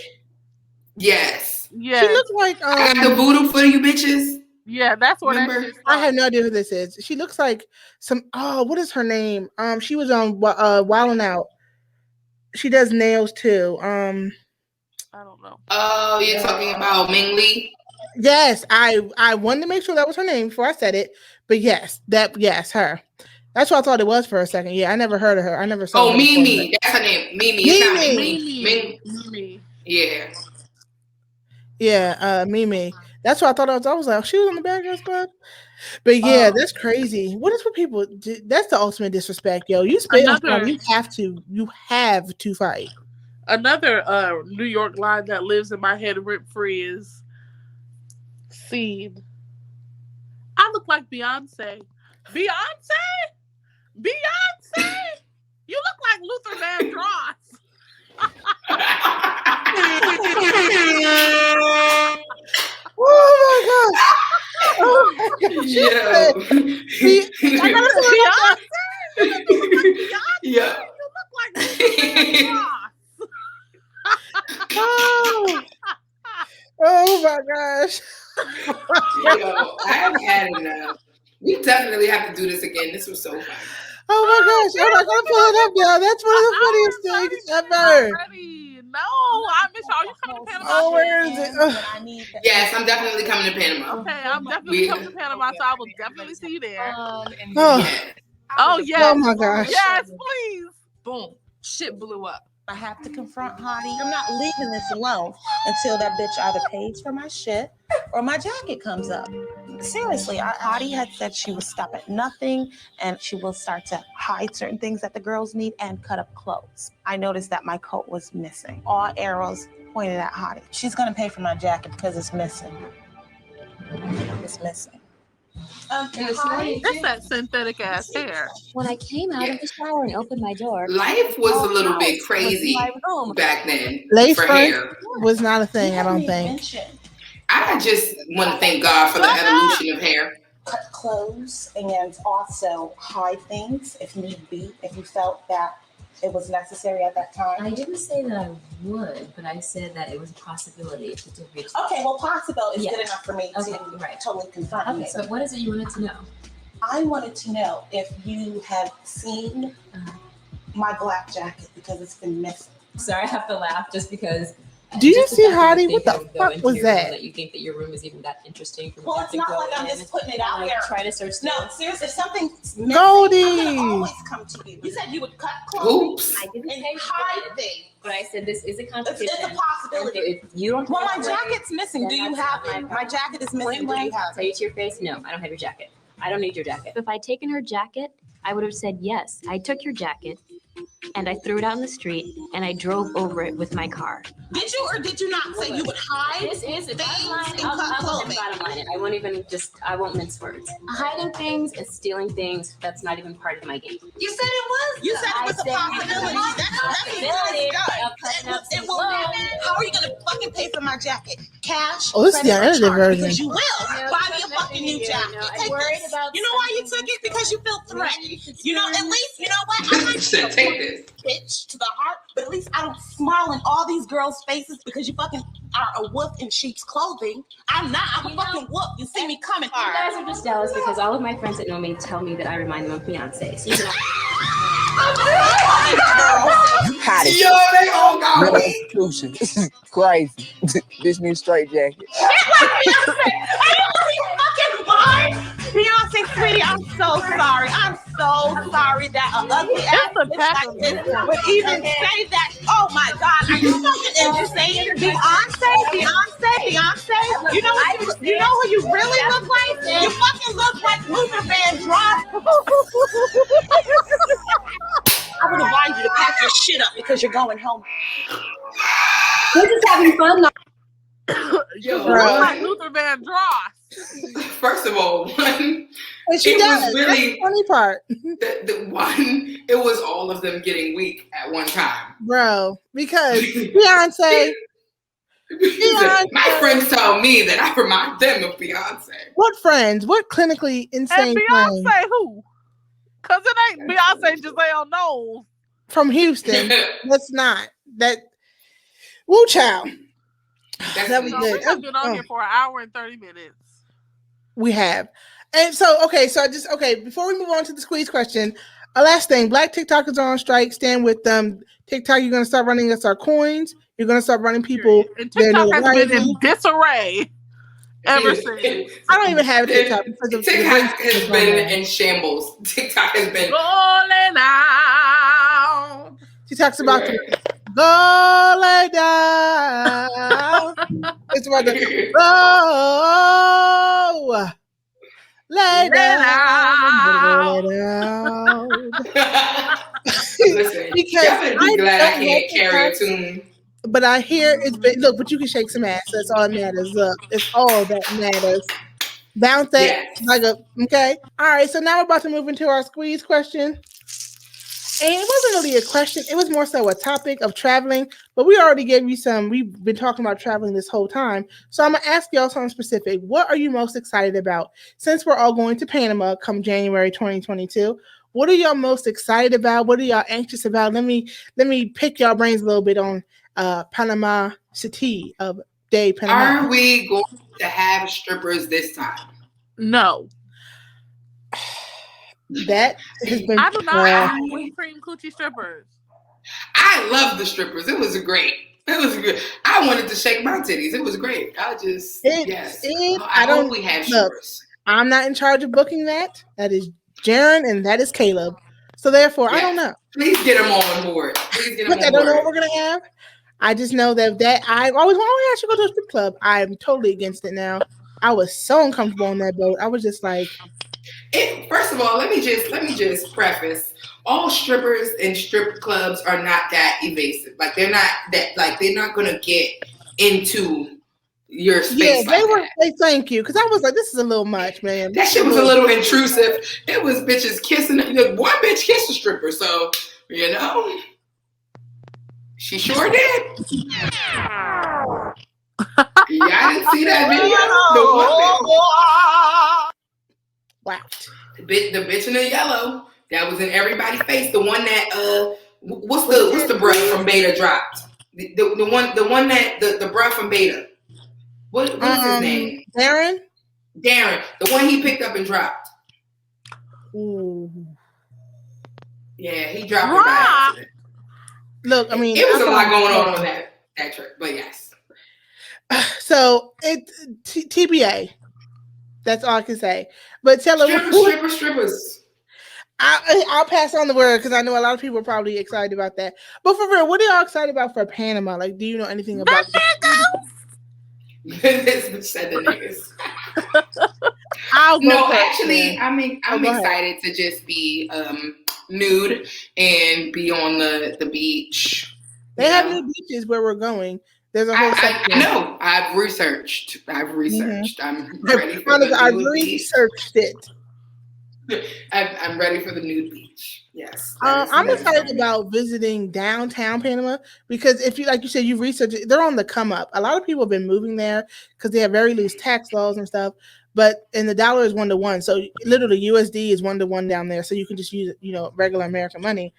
Yes. Yeah. She looks like I got the voodoo for you bitches. Yeah, that's what I have no idea who this is. She looks like some. Oh, what is her name? She was on Wildin' Out. She does nails too. I don't know. Oh, you're talking about Ming Lee? Yes, I wanted to make sure that was her name before I said it, but yes, her. That's what I thought it was for a second. Yeah, I never heard of her. I never saw. Oh, Mimi, that's her name. Mimi. It's not Mimi. Yeah. Yeah, Mimi. That's what I thought. I was like, she was on the Bad Girls Club. But yeah, that's crazy. What is what people do? That's the ultimate disrespect, yo. You spit on someone, you have to fight. Another New York line that lives in my head rent free is "Scene. I look like Beyonce. Beyonce? You look like Luther Vandross." Oh my god! Yeah. Yeah. You look like Luther Vandross. Oh my gosh. Yo, I've had enough. We definitely have to do this again. This was so fun. Oh my gosh. I'm not going to pull it up now. That's one of the funniest things ever. No, I miss y'all. You coming to Panama? Oh, where is it? Yes, I'm definitely coming to Panama. Okay, I'm definitely coming to Panama, so I will definitely see you there. Oh, yes. Oh my gosh. Yes, please. Boom. Shit blew up. I have to confront Hottie. I'm not leaving this alone until that bitch either pays for my shit or my jacket comes up. Seriously, Hottie had said she would stop at nothing and she will start to hide certain things that the girls need and cut up clothes. I noticed that my coat was missing. All arrows pointed at Hottie. She's gonna pay for my jacket because it's missing. It's missing. That's that synthetic ass hair. When I came out of the shower and opened my door, life was a little bit crazy back then. Lace for hair was not a thing, I don't think. I just want to thank God for the evolution of hair. Cut clothes and also hide things if need be, if you felt that it was necessary at that time. I didn't say that I would, but I said that it was a possibility to do reach. Okay, well, possible is good enough for me to totally confirm. Okay, so what is it you wanted to know? I wanted to know if you have seen my black jacket because it's been missing. Sorry, I have to laugh just because. Do you see Hottie? What the fuck was that? That you think that your room is even that interesting? Well, it's not like I'm just putting it out there. Try to search. No, seriously, if something's missing, Goldie. I'm gonna always come to you. You said you would cut clothes. Oops. I didn't and say hide things. But I said this is a competition. It's a possibility. If you don't. Well, my jacket's missing. Do you have it? My jacket is missing. Do you have it? Say it to your face. No, I don't have your jacket. I don't need your jacket. If I'd taken her jacket, I would have said yes. I took your jacket and I threw it out in the street and I drove over it with my car. Did you or did you not say you would hide? This is a bottom line. Bottom line it. I won't mince words. Hiding things and stealing things, that's not even part of my game. You said it was. You said it was a possibility. How are you going to fucking pay for my jacket? Cash? Oh, this is the edited version. Because you will. Buy me a fucking new jacket. I'm worried about. You know why you took it? Because you feel threatened. You know, at least, you know what? I might take this bitch to the heart, but at least I don't smile in all these girls' faces because you fucking are a wolf in sheep's clothing. I'm not. I'm a fucking wolf. You see me coming. You guys are just jealous because all of my friends that know me tell me that I remind them of Beyonce. So you know. Yo, they all got me. This is crazy. This new straight jacket. Beyonce, sweetie, I'm so sorry. I'm so sorry that an ugly ass bitch like this would even say that. Oh my God, are you fucking insane? Beyonce. You know who you really look like? You fucking look like Luther Vandross. I would advise you to pack your shit up because you're going home. We're just having fun. You look like Luther Vandross. First of all, one, and she does. Really, that's the funny part. It was all of them getting weak at one time, bro. Because Beyonce. My friends tell me that I remind them of Beyonce. What friends? What clinically insane and Beyonce friends? Who? Because it ain't Beyonce Giselle Knowles from Houston. That's not that. Woo child. That was good. We have been on here for an hour and 30 minutes. We have. And so, before we move on to the squeeze question, a last thing. Black TikTokers are on strike. Stand with them. TikTok, you're going to start running us our coins. You're going to start running people. And TikTok has been in disarray ever since. I don't even have TikTok. TikTok has been in shambles. TikTok has been rolling out. TikTok's about to go lay down. It's about to go lay down. Listen, because I'm glad I can't carry a tune. But I hear it's been but you can shake some ass. That's all that matters. Look, it's all that matters. Bounce that like a okay. All right, so now we're about to move into our squeeze question. And it wasn't really a question, it was more so a topic of traveling, but we already gave you some. We've been talking about traveling this whole time. So I'm gonna ask y'all something specific. What are you most excited about? Since we're all going to Panama come January 2022. What are y'all most excited about? What are y'all anxious about? Let me pick y'all brains a little bit on Panama City of Day Panama. Are we going to have strippers this time? No. That has been. I do not have whipped cream coochie strippers. I love the strippers. It was great. It was good. I wanted to shake my titties. It was great. I hope we have strippers. I'm not in charge of booking that. That is Jaron and that is Caleb. So therefore, I don't know. Please get them on board. Please get them on board. I don't know what we're gonna have. I just know that I always want. I should go to a strip club. I'm totally against it now. I was so uncomfortable on that boat. I was just like. First of all, let me just preface: all strippers and strip clubs are not that evasive. Like they're not gonna get into your space. Yeah, they thank you because I was like, this is a little much, man. That shit was a little intrusive. It was bitches kissing. One bitch kissed a stripper, so she sure did. Yeah, I didn't see that video. Wow. The bitch in the yellow that was in everybody's face. The one that what's the bruh from Beta dropped? The one that the bruh from Beta. What's his name? Darren. The one he picked up and dropped. Ooh. Yeah, he dropped it by accident. Look, I mean, it was a lot going on that trip, but yes. So TBA. That's all I can say. But tell them strippers. I'll pass on the word because I know a lot of people are probably excited about that. But for real, what are y'all excited about for Panama? Like, do you know anything about this bitch said the niggas. I'm excited to just be nude and be on the beach. They have new beaches where we're going. There's a whole section. I know. I've researched. Mm-hmm. I'm ready for the I've nude researched beach. it. I'm ready for the nude beach. Yes. I'm excited about visiting downtown Panama because if you, like you said, you researched it, they're on the come up. A lot of people have been moving there because they have very loose tax laws and stuff. And the dollar is 1-to-1. So literally USD is 1-to-1 down there. So you can just use, regular American money.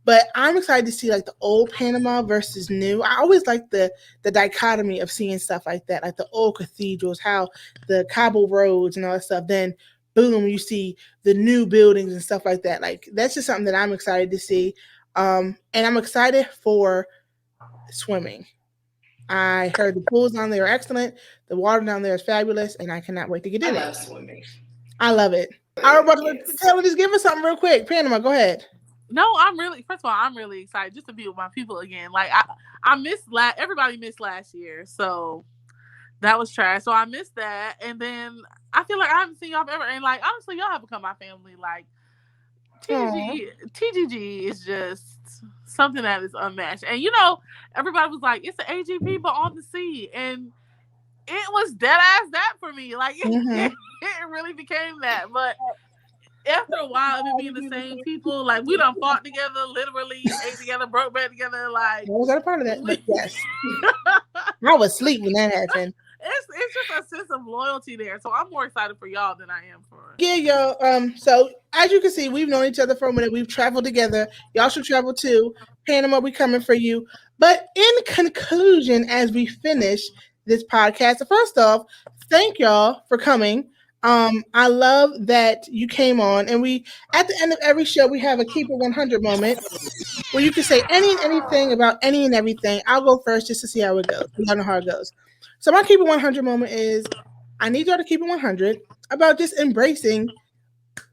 But I'm excited to see like the old Panama versus new. I always like the dichotomy of seeing stuff like that, like the old cathedrals, how the cobble roads and all that stuff. Then boom, you see the new buildings and stuff like that. Like that's just something that I'm excited to see. And I'm excited for swimming. I heard the pools down there are excellent. The water down there is fabulous, and I cannot wait to get in it. I love swimming. I love it. All right, but Taylor, just give us something real quick. Panama, go ahead. No, first of all, I'm really excited just to be with my people again. Like I missed everybody missed last year, so that was trash. So I missed that, and then I feel like I haven't seen y'all ever. And like honestly, y'all have become my family. Like TGG is just something that is unmatched. And everybody was like, "It's the AGP, but on the sea," and it was dead ass that for me. Like it really became that, but. After a while of it being the same people, like we done fought together, literally ate together, broke bread together, like I was not a part of that, but yes. I was asleep when that happened. It's just a sense of loyalty there. So I'm more excited for y'all than I am for Yeah, yo. So as you can see, we've known each other for a minute. We've traveled together. Y'all should travel too. Panama, we coming for you. But in conclusion, as we finish this podcast, first off, thank y'all for coming. I love that you came on, and we at the end of every show we have a Keep It 100 moment where you can say anything about any and everything. I'll go first just to see how it goes. We don't know how it goes. So my Keep It 100 moment is I need y'all to keep it 100 about just embracing,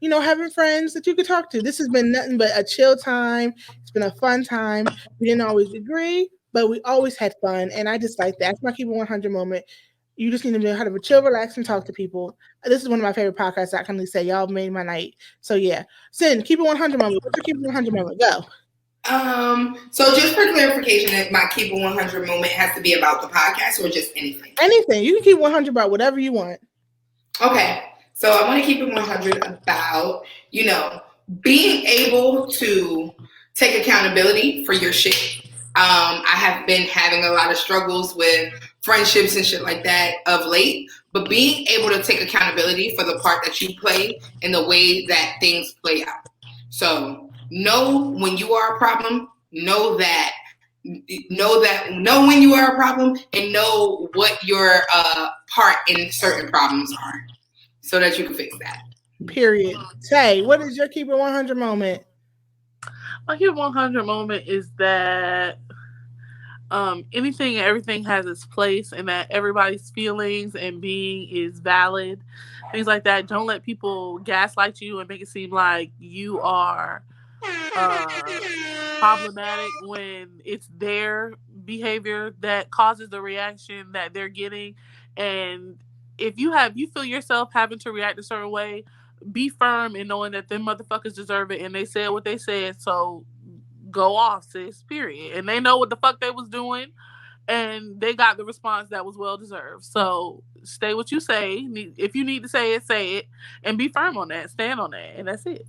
having friends that you could talk to. This has been nothing but a chill time. It's been a fun time. We didn't always agree, but we always had fun, and I just like that. That's my Keep It 100 moment. You just need to know how to chill, relax, and talk to people. This is one of my favorite podcasts. I can say y'all made my night. So yeah, Sin, Keep It 100 moment. What's your Keep It 100 moment? Go. So just for clarification, if my Keep It 100 moment has to be about the podcast or just anything? Anything. You can keep 100 about whatever you want. Okay. So I want to keep it 100 about, being able to take accountability for your shit. I have been having a lot of struggles with friendships and shit like that of late, but being able to take accountability for the part that you play in the way that things play out. So know when you are a problem, know when you are a problem, and know what your part in certain problems are so that you can fix that. Period. Tay, what is your Keep It 100 moment? My Keep It 100 moment is that anything and everything has its place, and that everybody's feelings and being is valid. Things like that. Don't let people gaslight you and make it seem like you are problematic when it's their behavior that causes the reaction that they're getting. And if you feel yourself having to react a certain way, be firm in knowing that them motherfuckers deserve it, and they said what they said, so go off, sis, period. And they know what the fuck they was doing, and they got the response that was well deserved. So stay what you say. If you need to say it, and be firm on that. Stand on that, and that's it.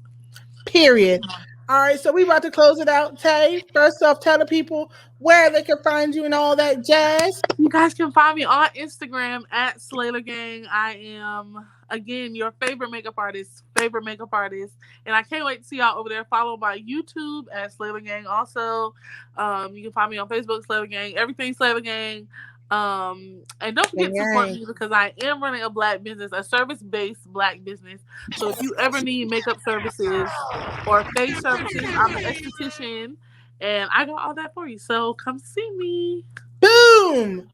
Period. All right, so we about to close it out. Tay, first off, tell the people where they can find you and all that jazz. You guys can find me on Instagram at SlaylerGang. I am, again, your favorite makeup artist, and I can't wait to see y'all over there. Follow my YouTube at SlaylerGang. Also, you can find me on Facebook, SlaylerGang. Everything SlaylerGang. And don't forget to support me, because I am running a black business, a service-based black business. So if you ever need makeup services or face services, I'm an esthetician, and I got all that for you. So come see me. Boom.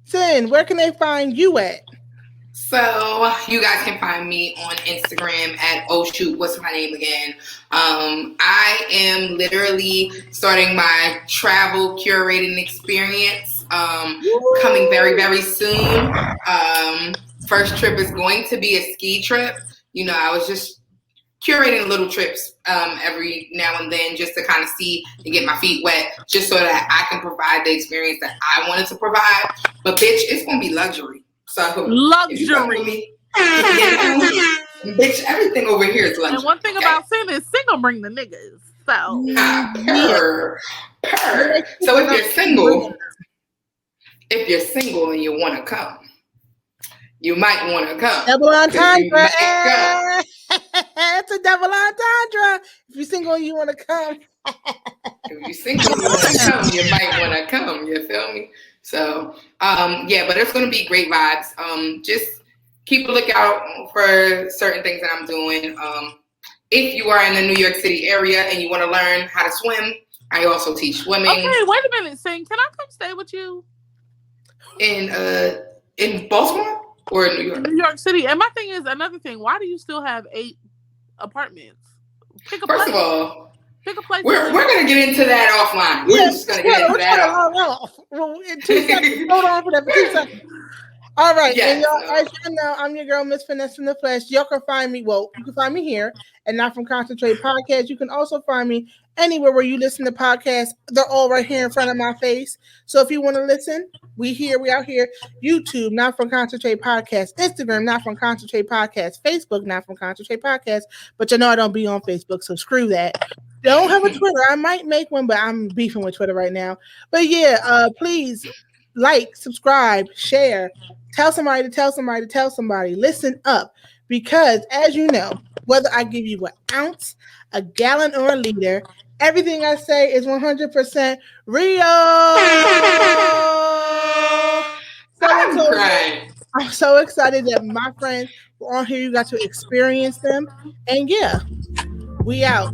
Sin, where can they find you at? So you guys can find me on Instagram at what's my name again? I am literally starting my travel curating experience. Coming very, very soon. First trip is going to be a ski trip. I was just curating little trips every now and then just to kind of see and get my feet wet, just so that I can provide the experience that I wanted to provide. But bitch, it's gonna be luxury. So luxury. Bitch, everything over here is luxury. And one thing about Sin is single bring the niggas. So purr. So if you're single and you want to come, you might want to come. Double entendre. It's a double entendre. If you're single and you want to come. If you're single and you want to come, you might want to come. You feel me? So, but it's going to be great vibes. Just keep a lookout for certain things that I'm doing. If you are in the New York City area and you want to learn how to swim, I also teach swimming. Okay, wait a minute, Sing. Can I come stay with you? In Baltimore or in New York? New York City. And my thing is, another thing, why do you still have 8 apartments. Pick a First place. of all, pick a place. We're going to get into that offline. We're just going to get into that off. In 2 seconds. Hold on for that for 2 seconds. All right, yes, and y'all, as you know, I'm your girl, Miss Finesse in the Flesh. Y'all can find me. Well, you can find me here and Not From Concentrate Podcast. You can also find me anywhere where you listen to podcasts. They're all right here in front of my face. So if you want to listen, we out here. YouTube, Not From Concentrate Podcast. Instagram, Not From Concentrate Podcast. Facebook, Not From Concentrate Podcast. But you know I don't be on Facebook, so screw that. Don't have a Twitter. I might make one, but I'm beefing with Twitter right now. But yeah, please like, subscribe, share. Tell somebody to tell somebody to tell somebody. Listen up, because as you know, whether I give you an ounce, a gallon, or a liter, everything I say is 100% real. I'm so excited that my friends were on here. You got to experience them. And yeah, we out.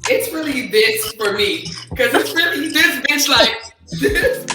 It's really this for me, because it's really this bitch like this.